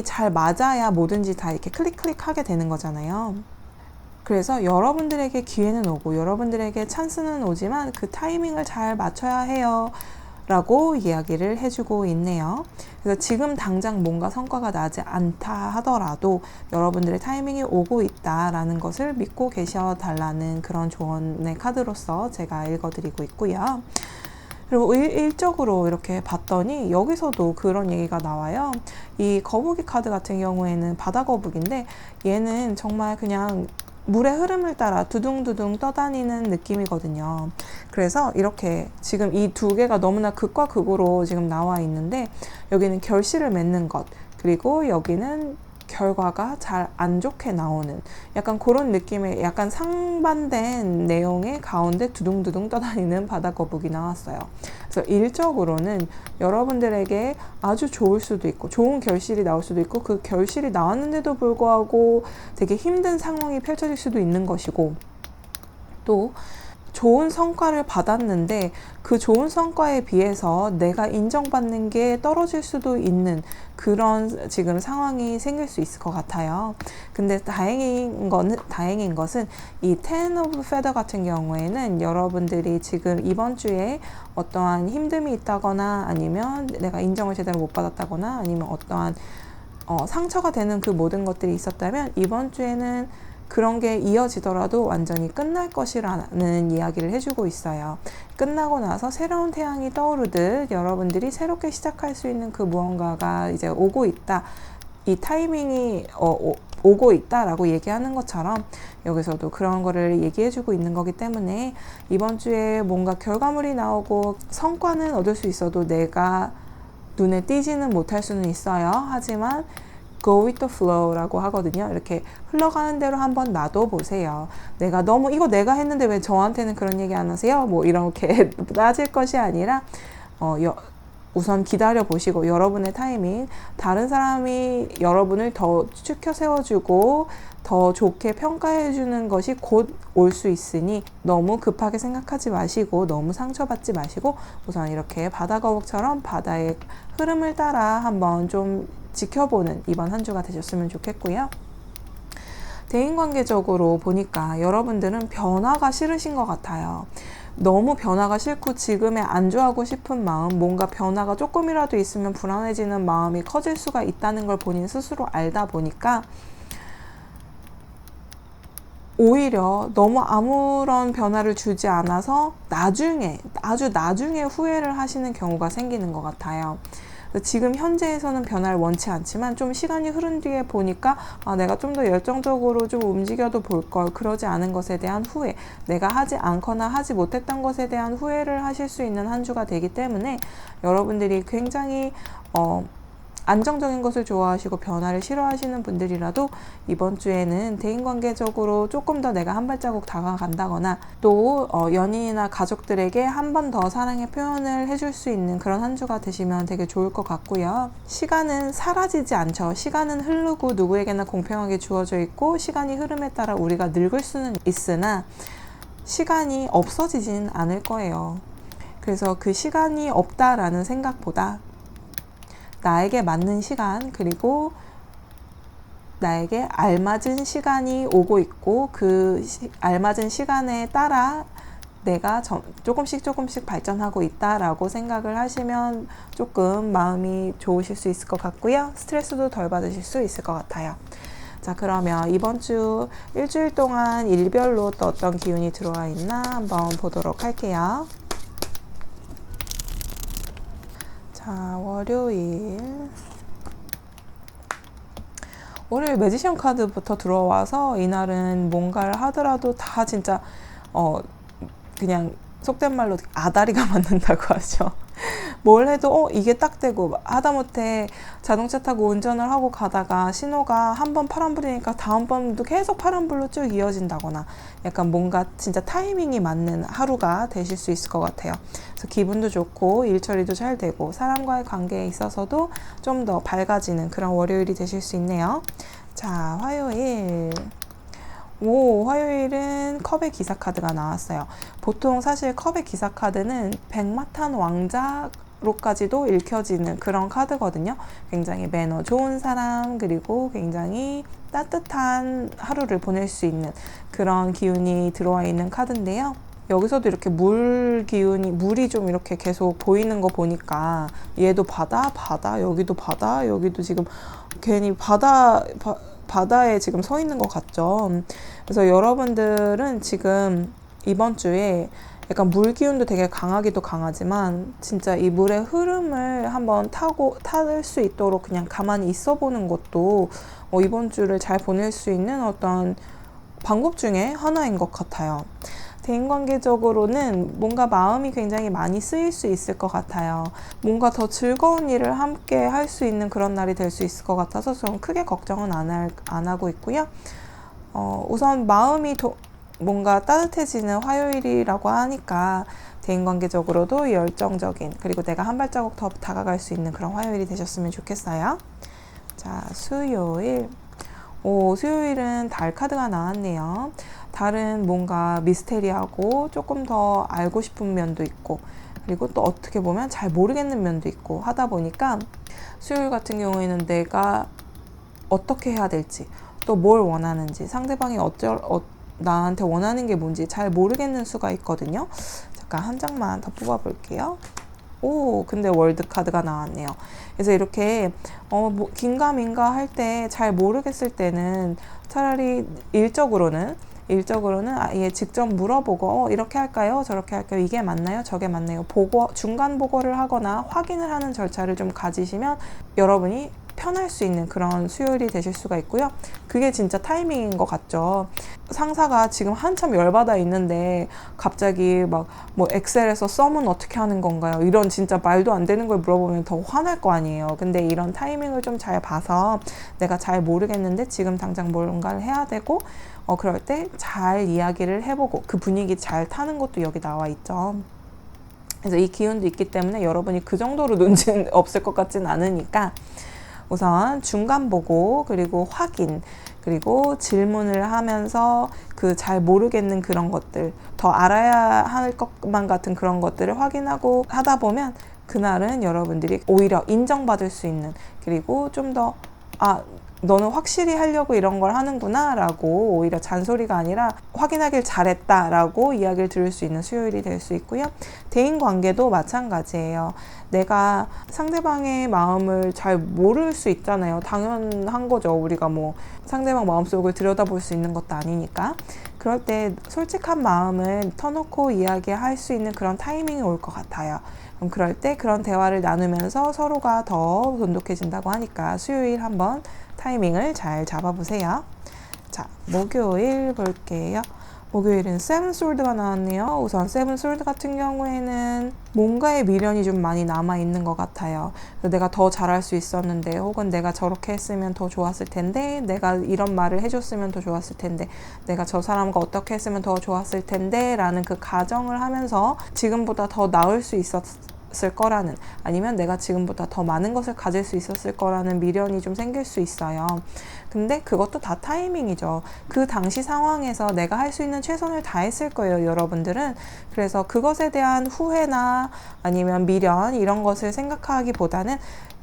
잘 맞아야 뭐든지 다 이렇게 클릭하게 되는 거잖아요. 그래서 여러분들에게 기회는 오고 여러분들에게 찬스는 오지만 그 타이밍을 잘 맞춰야 해요 라고 이야기를 해주고 있네요. 그래서 지금 당장 뭔가 성과가 나지 않다 하더라도 여러분들의 타이밍이 오고 있다라는 것을 믿고 계셔 달라는 그런 조언의 카드로서 제가 읽어드리고 있고요. 그리고 일적으로 이렇게 봤더니 여기서도 그런 얘기가 나와요. 이 거북이 카드 같은 경우에는 바다 거북인데 얘는 정말 그냥 물의 흐름을 따라 두둥두둥 떠다니는 느낌이거든요. 그래서 이렇게 지금 이 두 개가 너무나 극과 극으로 지금 나와 있는데, 여기는 결실을 맺는 것, 그리고 여기는 결과가 잘 안 좋게 나오는 약간 그런 느낌의 약간 상반된 내용의 가운데 두둥두둥 떠다니는 바다거북이 나왔어요. 그래서 일적으로는 여러분들에게 아주 좋을 수도 있고 좋은 결실이 나올 수도 있고 그 결실이 나왔는데도 불구하고 되게 힘든 상황이 펼쳐질 수도 있는 것이고, 또 좋은 성과를 받았는데 그 좋은 성과에 비해서 내가 인정받는 게 떨어질 수도 있는 그런 지금 상황이 생길 수 있을 것 같아요. 근데 다행인 것은 이 Ten of Feather 같은 경우에는 여러분들이 지금 이번 주에 어떠한 힘듦이 있다거나 아니면 내가 인정을 제대로 못 받았다거나 아니면 어떠한 상처가 되는 그 모든 것들이 있었다면 이번 주에는 그런 게 이어지더라도 완전히 끝날 것이라는 이야기를 해주고 있어요. 끝나고 나서 새로운 태양이 떠오르듯 여러분들이 새롭게 시작할 수 있는 그 무언가가 이제 오고 있다. 이 타이밍이 오고 있다라고 얘기하는 것처럼 여기서도 그런 거를 얘기해주고 있는 거기 때문에 이번 주에 뭔가 결과물이 나오고 성과는 얻을 수 있어도 내가 눈에 띄지는 못할 수는 있어요. 하지만 go with the flow라고 하거든요. 이렇게 흘러가는 대로 한번 놔둬 보세요. 내가 너무 이거 내가 했는데 왜 저한테는 그런 얘기 안 하세요? 뭐 이렇게 따질 것이 아니라 우선 기다려 보시고 여러분의 타이밍, 다른 사람이 여러분을 더 추켜 세워주고 더 좋게 평가해 주는 것이 곧 올 수 있으니 너무 급하게 생각하지 마시고 너무 상처받지 마시고 우선 이렇게 바다 거북처럼 바다의 흐름을 따라 한번 좀 지켜보는 이번 한 주가 되셨으면 좋겠고요. 대인관계적으로 보니까 여러분들은 변화가 싫으신 것 같아요. 너무 변화가 싫고 지금에 안주하고 싶은 마음, 뭔가 변화가 조금이라도 있으면 불안해지는 마음이 커질 수가 있다는 걸 본인 스스로 알다 보니까 오히려 너무 아무런 변화를 주지 않아서 나중에, 아주 나중에 후회를 하시는 경우가 생기는 것 같아요. 지금 현재에서는 변화를 원치 않지만 좀 시간이 흐른 뒤에 보니까 내가 좀 더 열정적으로 좀 움직여도 볼 걸, 그러지 않은 것에 대한 후회, 내가 하지 않거나 하지 못했던 것에 대한 후회를 하실 수 있는 한 주가 되기 때문에 여러분들이 굉장히 안정적인 것을 좋아하시고 변화를 싫어하시는 분들이라도 이번 주에는 대인관계적으로 조금 더 내가 한 발자국 다가간다거나 또 연인이나 가족들에게 한 번 더 사랑의 표현을 해줄 수 있는 그런 한 주가 되시면 되게 좋을 것 같고요. 시간은 사라지지 않죠. 시간은 흐르고 누구에게나 공평하게 주어져 있고 시간이 흐름에 따라 우리가 늙을 수는 있으나 시간이 없어지지는 않을 거예요. 그래서 그 시간이 없다라는 생각보다 나에게 맞는 시간, 그리고 나에게 알맞은 시간이 오고 있고 그 알맞은 시간에 따라 내가 조금씩 발전하고 있다라고 생각을 하시면 조금 마음이 좋으실 수 있을 것 같고요. 스트레스도 덜 받으실 수 있을 것 같아요. 자, 그러면 이번 주 일주일 동안 일별로 또 어떤 기운이 들어와 있나 한번 보도록 할게요. 자, 월요일 매지션 카드부터 들어와서 이날은 뭔가를 하더라도 다 진짜 그냥 속된 말로 아다리가 맞는다고 하죠. 뭘 해도 이게 딱 되고, 하다못해 자동차 타고 운전을 하고 가다가 신호가 한 번 파란불이니까 다음번도 계속 파란불로 쭉 이어진다거나 약간 뭔가 진짜 타이밍이 맞는 하루가 되실 수 있을 것 같아요. 그래서 기분도 좋고 일 처리도 잘 되고 사람과의 관계에 있어서도 좀 더 밝아지는 그런 월요일이 되실 수 있네요. 자, 화요일. 화요일은 컵의 기사 카드가 나왔어요. 보통 사실 컵의 기사 카드는 백마탄 왕자로까지도 읽혀지는 그런 카드거든요. 굉장히 매너 좋은 사람, 그리고 굉장히 따뜻한 하루를 보낼 수 있는 그런 기운이 들어와 있는 카드인데요. 여기서도 이렇게 물이 좀 이렇게 계속 보이는 거 보니까 얘도 바다, 여기도 바다, 여기도 지금 괜히 바다에 지금 서 있는 것 같죠. 그래서 여러분들은 지금 이번 주에 약간 물 기운도 되게 강하기도 강하지만 진짜 이 물의 흐름을 한번 탈 수 있도록 그냥 가만히 있어 보는 것도 이번 주를 잘 보낼 수 있는 어떤 방법 중에 하나인 것 같아요. 대인관계적으로는 뭔가 마음이 굉장히 많이 쓰일 수 있을 것 같아요. 뭔가 더 즐거운 일을 함께 할 수 있는 그런 날이 될 수 있을 것 같아서 좀 크게 걱정은 안 하고 있고요. 우선 마음이 뭔가 따뜻해지는 화요일이라고 하니까 대인관계적으로도 열정적인, 그리고 내가 한 발자국 더 다가갈 수 있는 그런 화요일이 되셨으면 좋겠어요. 자, 수요일. 수요일은 달 카드가 나왔네요. 다른 뭔가 미스테리하고 조금 더 알고 싶은 면도 있고, 그리고 또 어떻게 보면 잘 모르겠는 면도 있고 하다 보니까 수요일 같은 경우에는 내가 어떻게 해야 될지, 또 뭘 원하는지, 상대방이 나한테 원하는 게 뭔지 잘 모르겠는 수가 있거든요. 잠깐 한 장만 더 뽑아 볼게요. 오, 근데 월드 카드가 나왔네요. 그래서 이렇게 뭐 긴가민가 할 때 잘 모르겠을 때는 차라리 일적으로는 아예 직접 물어보고 이렇게 할까요? 저렇게 할까요? 이게 맞나요? 저게 맞나요? 중간 보고를 하거나 확인을 하는 절차를 좀 가지시면 여러분이 편할 수 있는 그런 수요일이 되실 수가 있고요. 그게 진짜 타이밍인 것 같죠. 상사가 지금 한참 열받아 있는데 갑자기 막 뭐 엑셀에서 썸은 어떻게 하는 건가요? 이런 진짜 말도 안 되는 걸 물어보면 더 화날 거 아니에요. 근데 이런 타이밍을 좀 잘 봐서 내가 잘 모르겠는데 지금 당장 뭔가를 해야 되고 그럴 때 잘 이야기를 해보고 그 분위기 잘 타는 것도 여기 나와 있죠. 그래서 이 기운도 있기 때문에 여러분이 그 정도로 눈치는 없을 것 같진 않으니까 우선 중간 보고, 그리고 확인, 그리고 질문을 하면서 그 잘 모르겠는 그런 것들, 더 알아야 할 것만 같은 그런 것들을 확인하고 하다 보면 그날은 여러분들이 오히려 인정받을 수 있는, 그리고 좀 더 너는 확실히 하려고 이런 걸 하는구나 라고 오히려 잔소리가 아니라 확인하길 잘했다 라고 이야기를 들을 수 있는 수요일이 될 수 있고요. 대인관계도 마찬가지예요. 내가 상대방의 마음을 잘 모를 수 있잖아요. 당연한 거죠. 우리가 뭐 상대방 마음속을 들여다볼 수 있는 것도 아니니까. 그럴 때 솔직한 마음을 터놓고 이야기할 수 있는 그런 타이밍이 올 것 같아요. 그럼 그럴 때 그런 대화를 나누면서 서로가 더 돈독해진다고 하니까 수요일 한번 타이밍을 잘 잡아보세요. 자, 목요일 볼게요. 목요일은 세븐 솔드가 나왔네요. 우선 세븐 솔드 같은 경우에는 뭔가의 미련이 좀 많이 남아있는 것 같아요. 내가 더 잘할 수 있었는데, 혹은 내가 저렇게 했으면 더 좋았을 텐데, 내가 이런 말을 해줬으면 더 좋았을 텐데, 내가 저 사람과 어떻게 했으면 더 좋았을 텐데 라는 그 가정을 하면서 지금보다 더 나을 수 있었을 거라는, 아니면 내가 지금보다 더 많은 것을 가질 수 있었을 거라는 미련이 좀 생길 수 있어요. 근데 그것도 다 타이밍이죠. 그 당시 상황에서 내가 할 수 있는 최선을 다했을 거예요, 여러분들은. 그래서 그것에 대한 후회나 아니면 미련 이런 것을 생각하기보다는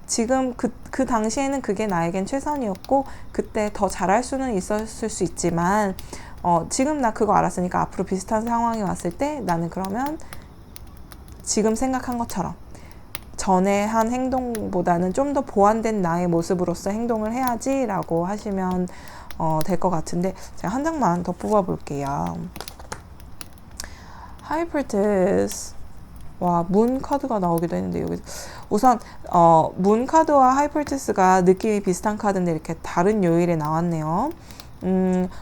지금 그 당시에는 그게 나에겐 최선이었고 그때 더 잘할 수는 있었을 수 있지만 지금 나 그거 알았으니까 앞으로 비슷한 상황이 왔을 때 나는 그러면 지금 생각한 것처럼 전에 한 행동보다는 좀 더 보완된 나의 모습으로서 행동을 해야지 라고 하시면 될 것 같은데, 제가 한 장만 더 뽑아 볼게요. 하이프리티스. 와, 문 카드가 나오기도 했는데, 여기 우선 문 카드와 하이프리티스가 느낌이 비슷한 카드인데 이렇게 다른 요일에 나왔네요.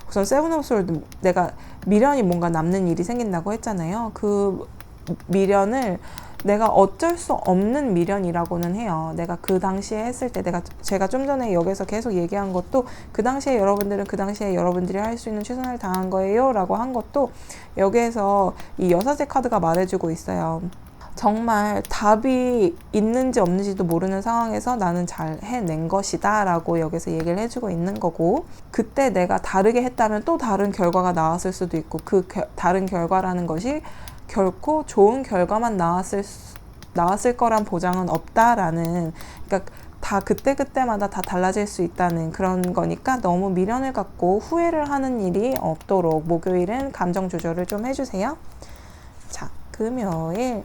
우선 세븐 오브 솔드, 내가 미련이 뭔가 남는 일이 생긴다고 했잖아요. 그 미련을 내가 어쩔 수 없는 미련이라고는 해요. 내가 그 당시에 했을 때, 제가 좀 전에 여기서 계속 얘기한 것도 그 당시에 여러분들은 그 당시에 여러분들이 할 수 있는 최선을 다한 거예요 라고 한 것도 여기에서 이 여사제 카드가 말해주고 있어요. 정말 답이 있는지 없는지도 모르는 상황에서 나는 잘 해낸 것이다 라고 여기서 얘기를 해주고 있는 거고, 그때 내가 다르게 했다면 또 다른 결과가 나왔을 수도 있고, 그 다른 결과라는 것이 결코 좋은 결과만 나왔을 거란 보장은 없다라는, 그러니까 다 그때그때마다 다 달라질 수 있다는 그런 거니까 너무 미련을 갖고 후회를 하는 일이 없도록 목요일은 감정 조절을 좀 해주세요. 자, 금요일은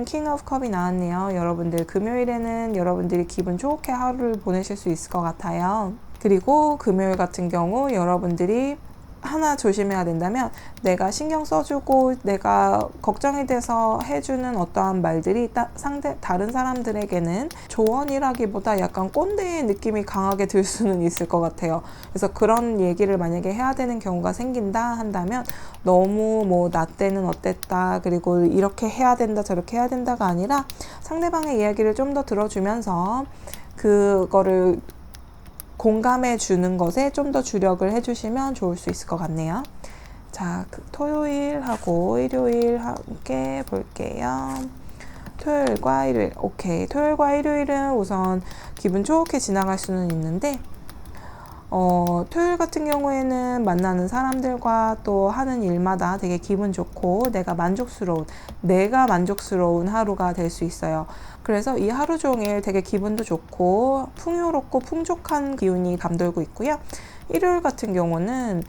킹 오브 컵이 나왔네요. 여러분들 금요일에는 여러분들이 기분 좋게 하루를 보내실 수 있을 것 같아요. 그리고 금요일 같은 경우 여러분들이 하나 조심해야 된다면, 내가 신경 써주고 내가 걱정이 돼서 해주는 어떠한 말들이 다른 사람들에게는 조언이라기보다 약간 꼰대의 느낌이 강하게 들 수는 있을 것 같아요. 그래서 그런 얘기를 만약에 해야 되는 경우가 생긴다 한다면 너무 뭐 나 때는 어땠다, 그리고 이렇게 해야 된다 저렇게 해야 된다가 아니라 상대방의 이야기를 좀 더 들어주면서 그거를 공감해 주는 것에 좀 더 주력을 해주시면 좋을 수 있을 것 같네요. 자, 토요일하고 일요일 함께 볼게요. 토요일과 일요일. 오케이. 토요일과 일요일은 우선 기분 좋게 지나갈 수는 있는데, 토요일 같은 경우에는 만나는 사람들과 또 하는 일마다 되게 기분 좋고 내가 만족스러운 하루가 될 수 있어요. 그래서 이 하루 종일 되게 기분도 좋고 풍요롭고 풍족한 기운이 감돌고 있고요. 일요일 같은 경우는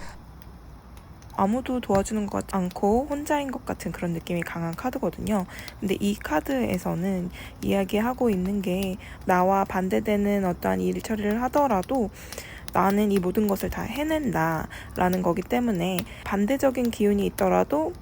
아무도 도와주는 것 같지 않고 혼자인 것 같은 그런 느낌이 강한 카드거든요. 근데 이 카드에서는 이야기하고 있는 게 나와 반대되는 어떠한 일 처리를 하더라도 나는 이 모든 것을 다 해낸다 라는 거기 때문에 반대적인 기운이 있더라도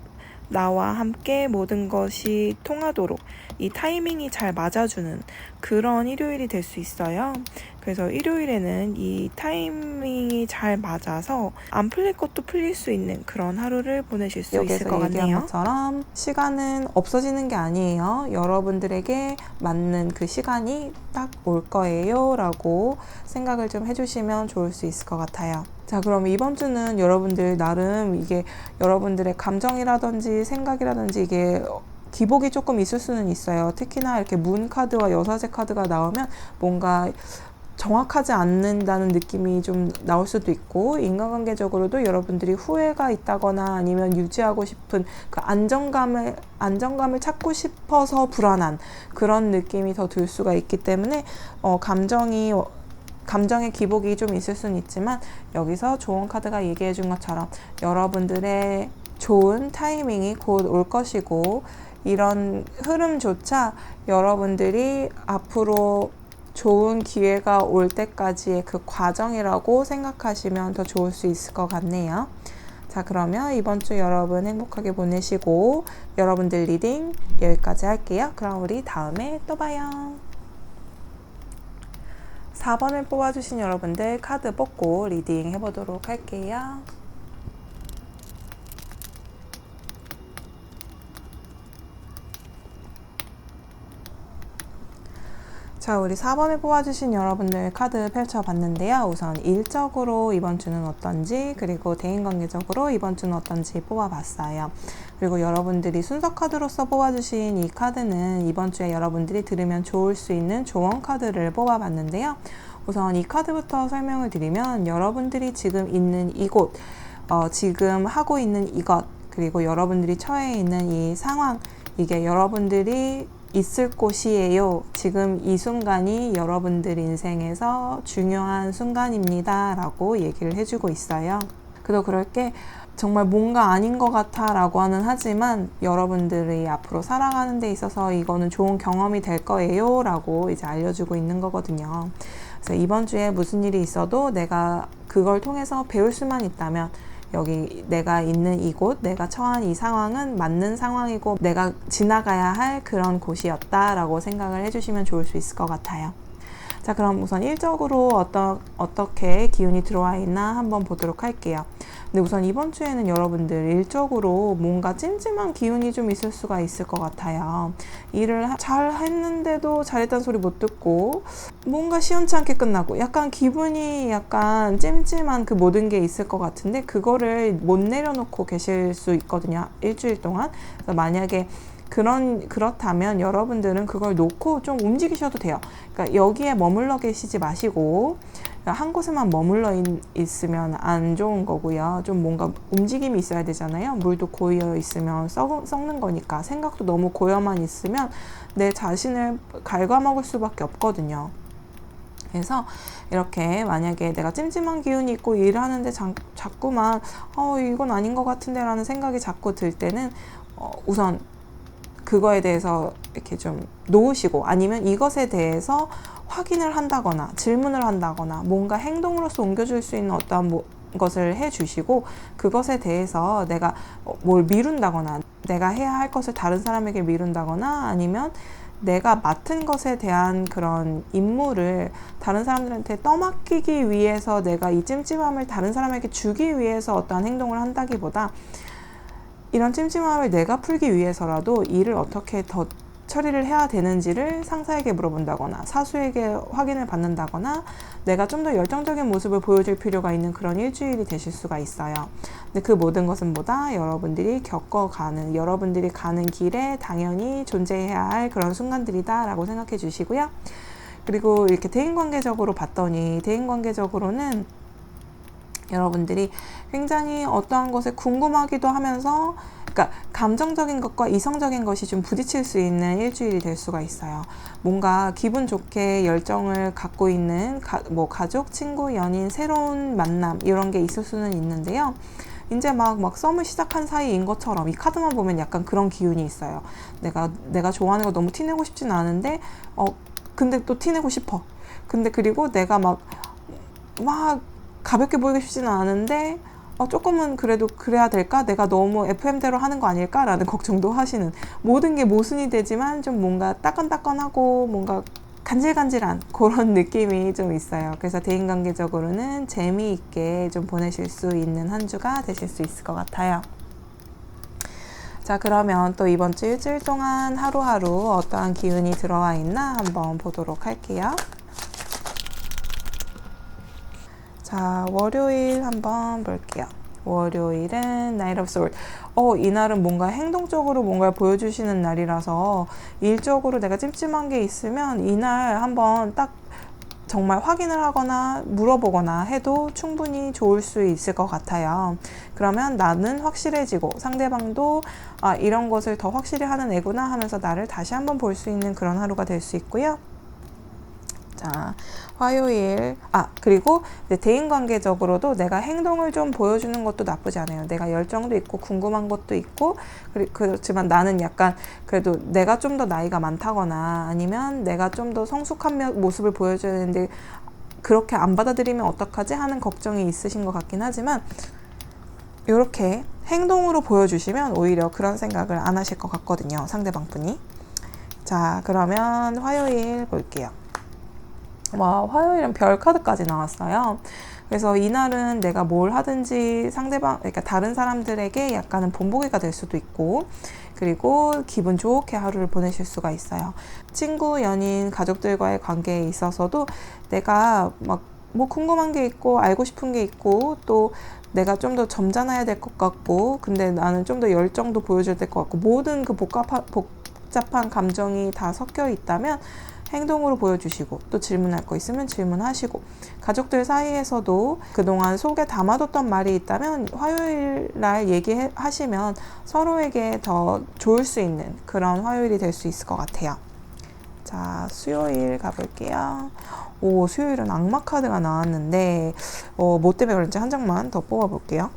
나와 함께 모든 것이 통하도록 이 타이밍이 잘 맞아주는 그런 일요일이 될 수 있어요. 그래서 일요일에는 이 타이밍이 잘 맞아서 안 풀릴 것도 풀릴 수 있는 그런 하루를 보내실 수 있을 것 같네요. 얘기한 것처럼 시간은 없어지는 게 아니에요. 여러분들에게 맞는 그 시간이 딱 올 거예요 라고 생각을 좀 해주시면 좋을 수 있을 것 같아요. 자, 그럼 이번 주는 여러분들 나름 이게 여러분들의 감정이라든지 생각이라든지 이게 기복이 조금 있을 수는 있어요. 특히나 이렇게 문 카드와 여사제 카드가 나오면 뭔가 정확하지 않는다는 느낌이 좀 나올 수도 있고, 인간관계적으로도 여러분들이 후회가 있다거나 아니면 유지하고 싶은 그 안정감을 찾고 싶어서 불안한 그런 느낌이 더 들 수가 있기 때문에 감정의 기복이 좀 있을 수는 있지만, 여기서 조언 카드가 얘기해 준 것처럼 여러분들의 좋은 타이밍이 곧 올 것이고, 이런 흐름조차 여러분들이 앞으로 좋은 기회가 올 때까지의 그 과정이라고 생각하시면 더 좋을 수 있을 것 같네요. 자, 그러면 이번 주 여러분 행복하게 보내시고, 여러분들 리딩 여기까지 할게요. 그럼 우리 다음에 또 봐요. 4번을 뽑아주신 여러분들 카드 뽑고 리딩 해보도록 할게요. 자, 우리 4번을 뽑아주신 여러분들 카드 펼쳐봤는데요. 우선 일적으로 이번 주는 어떤지, 그리고 대인관계적으로 이번 주는 어떤지 뽑아봤어요. 그리고 여러분들이 순서 카드로서 뽑아주신 이 카드는 이번 주에 여러분들이 들으면 좋을 수 있는 조언 카드를 뽑아봤는데요. 우선 이 카드부터 설명을 드리면, 여러분들이 지금 있는 이곳, 지금 하고 있는 이것, 그리고 여러분들이 처해 있는 이 상황, 이게 여러분들이 있을 곳이에요. 지금 이 순간이 여러분들 인생에서 중요한 순간입니다 라고 얘기를 해주고 있어요. 그래도 그럴 게 정말 뭔가 아닌 것 같아 라고 하지만 여러분들이 앞으로 살아가는 데 있어서 이거는 좋은 경험이 될 거예요 라고 이제 알려주고 있는 거거든요. 그래서 이번 주에 무슨 일이 있어도 내가 그걸 통해서 배울 수만 있다면, 여기 내가 있는 이곳, 내가 처한 이 상황은 맞는 상황이고 내가 지나가야 할 그런 곳이었다라고 생각을 해주시면 좋을 수 있을 것 같아요. 자, 그럼 우선 일적으로 어떻게 기운이 들어와 있나 한번 보도록 할게요. 근데 우선 이번 주에는 여러분들 일적으로 뭔가 찜찜한 기운이 좀 있을 수가 있을 것 같아요. 일을 잘 했는데도 잘했다는 소리 못 듣고 뭔가 시원치 않게 끝나고 약간 기분이 약간 찜찜한 그 모든 게 있을 것 같은데, 그거를 못 내려놓고 계실 수 있거든요. 일주일 동안. 그래서 만약에 그렇다면 여러분들은 그걸 놓고 좀 움직이셔도 돼요. 그러니까 여기에 머물러 계시지 마시고 한 곳에만 머물러 있으면 안 좋은 거고요. 좀 뭔가 움직임이 있어야 되잖아요. 물도 고여 있으면 썩는 거니까. 생각도 너무 고여만 있으면 내 자신을 갉아먹을 수밖에 없거든요. 그래서 이렇게 만약에 내가 찜찜한 기운이 있고 일을 하는데 자꾸만 이건 아닌 것 같은데 라는 생각이 자꾸 들 때는 우선 그거에 대해서 이렇게 좀 놓으시고, 아니면 이것에 대해서 확인을 한다거나 질문을 한다거나 뭔가 행동으로서 옮겨줄 수 있는 어떠한 것을 해주시고, 그것에 대해서 내가 뭘 미룬다거나 내가 해야 할 것을 다른 사람에게 미룬다거나 아니면 내가 맡은 것에 대한 그런 임무를 다른 사람들한테 떠맡기기 위해서 내가 이 찜찜함을 다른 사람에게 주기 위해서 어떠한 행동을 한다기보다, 이런 찜찜함을 내가 풀기 위해서라도 일을 어떻게 더 처리를 해야 되는지를 상사에게 물어본다거나 사수에게 확인을 받는다거나 내가 좀 더 열정적인 모습을 보여줄 필요가 있는 그런 일주일이 되실 수가 있어요. 근데 그 모든 것은 여러분들이 여러분들이 가는 길에 당연히 존재해야 할 그런 순간들이다 라고 생각해 주시고요. 그리고 이렇게 대인관계적으로 봤더니, 대인관계적으로는 여러분들이 굉장히 어떠한 것에 궁금하기도 하면서, 그러니까 감정적인 것과 이성적인 것이 좀 부딪힐 수 있는 일주일이 될 수가 있어요. 뭔가 기분 좋게 열정을 갖고 있는 뭐 가족, 친구, 연인, 새로운 만남 이런 게 있을 수는 있는데요. 이제 막 썸을 시작한 사이인 것처럼 이 카드만 보면 약간 그런 기운이 있어요. 내가 좋아하는 거 너무 티내고 싶진 않은데 근데 또 티내고 싶어. 근데 그리고 내가 막 가볍게 보이고 싶지는 않은데 조금은 그래도 그래야 될까? 내가 너무 FM대로 하는 거 아닐까? 라는 걱정도 하시는, 모든 게 모순이 되지만 좀 뭔가 따끈따끈하고 뭔가 간질간질한 그런 느낌이 좀 있어요. 그래서 대인관계적으로는 재미있게 좀 보내실 수 있는 한 주가 되실 수 있을 것 같아요. 자, 그러면 또 이번 주 일주일 동안 하루하루 어떠한 기운이 들어와 있나 한번 보도록 할게요. 자, 월요일 한번 볼게요. 월요일은 Knight of Swords. 이날은 뭔가 행동적으로 뭔가를 보여주시는 날이라서 일적으로 내가 찜찜한 게 있으면 이날 한번 딱 정말 확인을 하거나 물어보거나 해도 충분히 좋을 수 있을 것 같아요. 그러면 나는 확실해지고 상대방도 이런 것을 더 확실히 하는 애구나 하면서 나를 다시 한번 볼 수 있는 그런 하루가 될 수 있고요. 자, 화요일. 그리고 대인관계적으로도 내가 행동을 좀 보여주는 것도 나쁘지 않아요. 내가 열정도 있고 궁금한 것도 있고, 그렇지만 나는 약간 그래도 내가 좀 더 나이가 많다거나 아니면 내가 좀 더 성숙한 모습을 보여줘야 되는데 그렇게 안 받아들이면 어떡하지 하는 걱정이 있으신 것 같긴 하지만, 이렇게 행동으로 보여주시면 오히려 그런 생각을 안 하실 것 같거든요, 상대방 분이. 자, 그러면 화요일 볼게요. 화요일은 별 카드까지 나왔어요. 그래서 이날은 내가 뭘 하든지 그러니까 다른 사람들에게 약간은 본보기가 될 수도 있고, 그리고 기분 좋게 하루를 보내실 수가 있어요. 친구, 연인, 가족들과의 관계에 있어서도 내가 뭐 궁금한 게 있고 알고 싶은 게 있고, 또 내가 좀 더 점잖아야 될 것 같고, 근데 나는 좀 더 열정도 보여줘야 될 것 같고, 모든 그 복잡한 감정이 다 섞여 있다면 행동으로 보여주시고, 또 질문할 거 있으면 질문하시고, 가족들 사이에서도 그동안 속에 담아뒀던 말이 있다면 화요일 날 얘기하시면 서로에게 더 좋을 수 있는 그런 화요일이 될 수 있을 것 같아요. 자, 수요일 가볼게요. 수요일은 악마 카드가 나왔는데 뭐 때문에 그런지 한 장만 더 뽑아볼게요.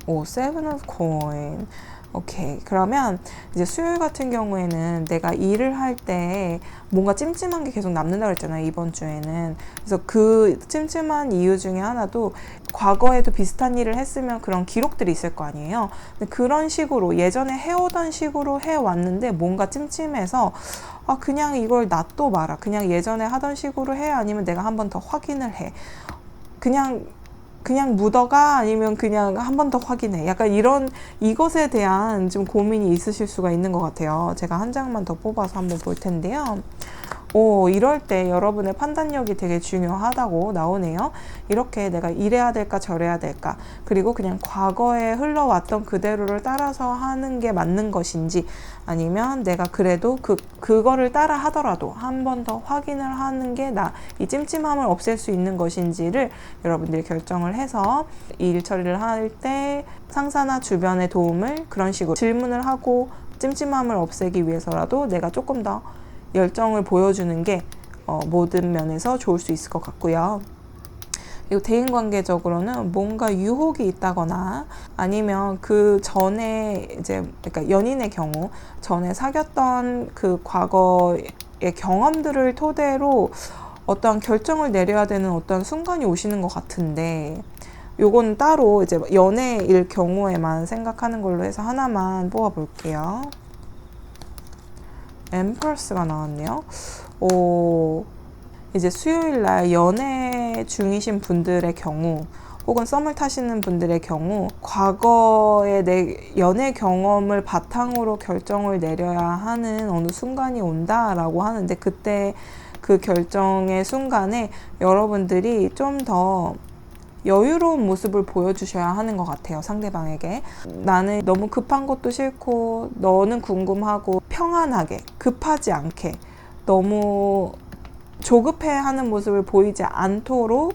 Seven of Coin. 오케이. 그러면 이제 수요일 같은 경우에는 내가 일을 할 때 뭔가 찜찜한 게 계속 남는다고 했잖아요, 이번 주에는. 그래서 그 찜찜한 이유 중에 하나도 과거에도 비슷한 일을 했으면 그런 기록들이 있을 거 아니에요. 근데 그런 식으로 예전에 해오던 식으로 해왔는데 뭔가 찜찜해서 그냥 이걸 놔둬 봐라. 그냥 예전에 하던 식으로 해? 아니면 내가 한 번 더 확인을 해? 그냥 묻어가? 아니면 그냥 한 번 더 확인해? 약간 이것에 대한 좀 고민이 있으실 수가 있는 것 같아요. 제가 한 장만 더 뽑아서 한번 볼 텐데요. 이럴 때 여러분의 판단력이 되게 중요하다고 나오네요. 이렇게 내가 이래야 될까 저래야 될까, 그리고 그냥 과거에 흘러왔던 그대로를 따라서 하는 게 맞는 것인지, 아니면 내가 그래도 그거를 따라 하더라도 한 번 더 확인을 하는 게 이 찜찜함을 없앨 수 있는 것인지를 여러분들이 결정을 해서 일 처리를 할 때 상사나 주변의 도움을 그런 식으로 질문을 하고, 찜찜함을 없애기 위해서라도 내가 조금 더 열정을 보여주는 게 모든 면에서 좋을 수 있을 것 같고요. 그리고 대인관계적으로는 뭔가 유혹이 있다거나, 아니면 그 전에 그러니까 연인의 경우 전에 사귀었던 그 과거의 경험들을 토대로 어떤 결정을 내려야 되는 어떤 순간이 오시는 것 같은데, 요건 따로 이제 연애일 경우에만 생각하는 걸로 해서 하나만 뽑아볼게요. 엠프러스가 나왔네요. 이제 수요일 날 연애 중이신 분들의 경우, 혹은 썸을 타시는 분들의 경우, 과거의 내 연애 경험을 바탕으로 결정을 내려야 하는 어느 순간이 온다라고 하는데, 그때 그 결정의 순간에 여러분들이 좀 더 여유로운 모습을 보여주셔야 하는 것 같아요, 상대방에게. 나는 너무 급한 것도 싫고, 너는 궁금하고, 평안하게, 급하지 않게, 너무 조급해하는 모습을 보이지 않도록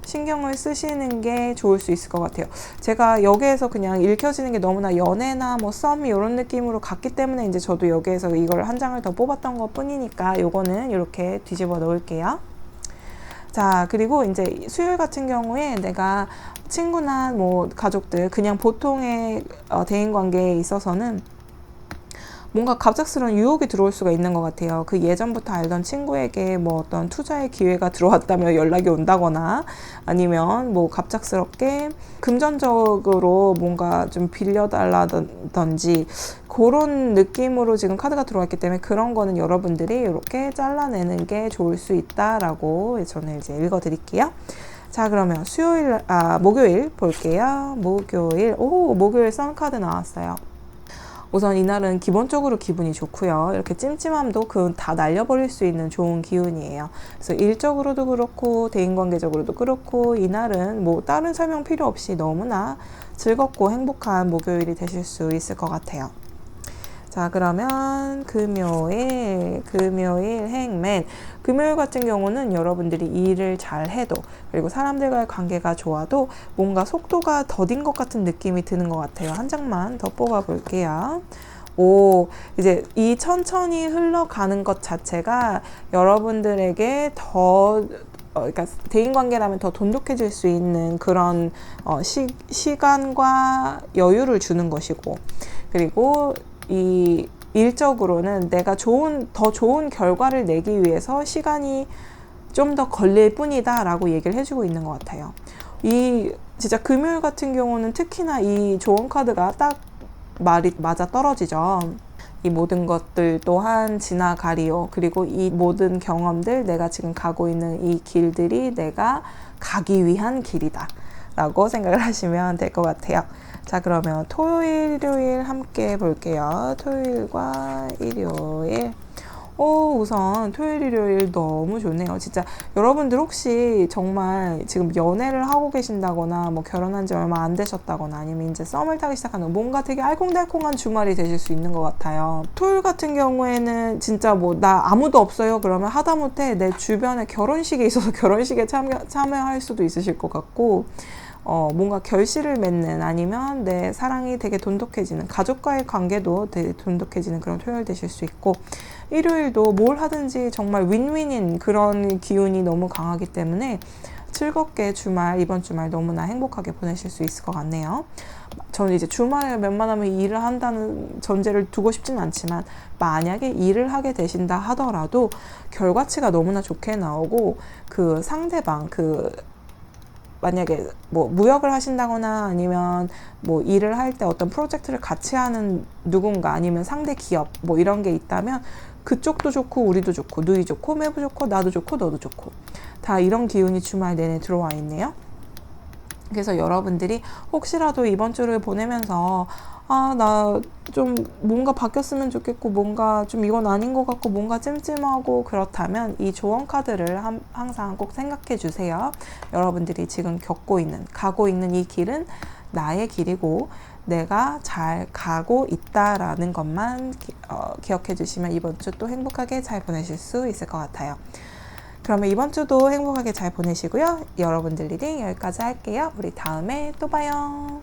신경을 쓰시는 게 좋을 수 있을 것 같아요. 제가 여기에서 그냥 읽혀지는 게 너무나 연애나 뭐 썸 이런 느낌으로 갔기 때문에 이제 저도 여기에서 이걸 한 장을 더 뽑았던 것 뿐이니까 요거는 이렇게 뒤집어 놓을게요. 자, 그리고 이제 수요일 같은 경우에 내가 친구나 뭐 가족들 그냥 보통의 대인관계에 있어서는 뭔가 갑작스러운 유혹이 들어올 수가 있는 것 같아요. 그 예전부터 알던 친구에게 뭐 어떤 투자의 기회가 들어왔다며 연락이 온다거나 아니면 뭐 갑작스럽게 금전적으로 뭔가 좀 빌려달라든지 그런 느낌으로 지금 카드가 들어왔기 때문에 그런 거는 여러분들이 이렇게 잘라내는 게 좋을 수 있다라고 저는 이제 읽어드릴게요. 자, 그러면 목요일 볼게요. 목요일 썬카드 나왔어요. 우선 이날은 기본적으로 기분이 좋고요. 이렇게 찜찜함도 다 날려버릴 수 있는 좋은 기운이에요. 그래서 일적으로도 그렇고 대인관계적으로도 그렇고 이날은 뭐 다른 설명 필요 없이 너무나 즐겁고 행복한 목요일이 되실 수 있을 것 같아요. 자, 그러면 금요일 행맨. 금요일 같은 경우는 여러분들이 일을 잘 해도 그리고 사람들과의 관계가 좋아도 뭔가 속도가 더딘 것 같은 느낌이 드는 것 같아요. 한 장만 더 뽑아 볼게요. 이제 이 천천히 흘러가는 것 자체가 여러분들에게 그러니까 대인관계라면 더 돈독해질 수 있는 그런 시간과 여유를 주는 것이고, 그리고 이 일적으로는 내가 더 좋은 결과를 내기 위해서 시간이 좀 더 걸릴 뿐이다 라고 얘기를 해주고 있는 것 같아요. 진짜 금요일 같은 경우는 특히나 이 조언 카드가 딱 말이 맞아 떨어지죠. 이 모든 것들 또한 지나가리요. 그리고 이 모든 경험들, 내가 지금 가고 있는 이 길들이 내가 가기 위한 길이다 라고 생각을 하시면 될 것 같아요. 자, 그러면 토요일, 일요일 함께 볼게요. 토요일과 일요일. 우선 토요일, 일요일 너무 좋네요. 진짜 여러분들 혹시 정말 지금 연애를 하고 계신다거나 뭐 결혼한 지 얼마 안 되셨다거나 아니면 이제 썸을 타기 시작하는 뭔가 되게 알콩달콩한 주말이 되실 수 있는 것 같아요. 토요일 같은 경우에는 진짜 뭐 나 아무도 없어요 그러면 하다못해 내 주변에 결혼식이 있어서 결혼식에 참여할 수도 있으실 것 같고, 뭔가 결실을 맺는 아니면 내 사랑이 되게 돈독해지는, 가족과의 관계도 되게 돈독해지는 그런 토요일 되실 수 있고, 일요일도 뭘 하든지 정말 윈윈인 그런 기운이 너무 강하기 때문에 즐겁게 이번 주말 너무나 행복하게 보내실 수 있을 것 같네요. 저는 이제 주말에 웬만하면 일을 한다는 전제를 두고 싶지는 않지만 만약에 일을 하게 되신다 하더라도 결과치가 너무나 좋게 나오고 그 상대방 만약에 뭐 무역을 하신다거나 아니면 뭐 일을 할 때 어떤 프로젝트를 같이 하는 누군가 아니면 상대 기업 뭐 이런 게 있다면 그쪽도 좋고 우리도 좋고 누이 좋고 매부 좋고 나도 좋고 너도 좋고 다 이런 기운이 주말 내내 들어와 있네요. 그래서 여러분들이 혹시라도 이번 주를 보내면서 나 좀 뭔가 바뀌었으면 좋겠고 뭔가 좀 이건 아닌 것 같고 뭔가 찜찜하고 그렇다면 이 조언 카드를 항상 꼭 생각해 주세요. 여러분들이 지금 가고 있는 이 길은 나의 길이고 내가 잘 가고 있다라는 것만 기억해 주시면 이번 주 또 행복하게 잘 보내실 수 있을 것 같아요. 그러면 이번 주도 행복하게 잘 보내시고요. 여러분들 리딩 여기까지 할게요. 우리 다음에 또 봐요.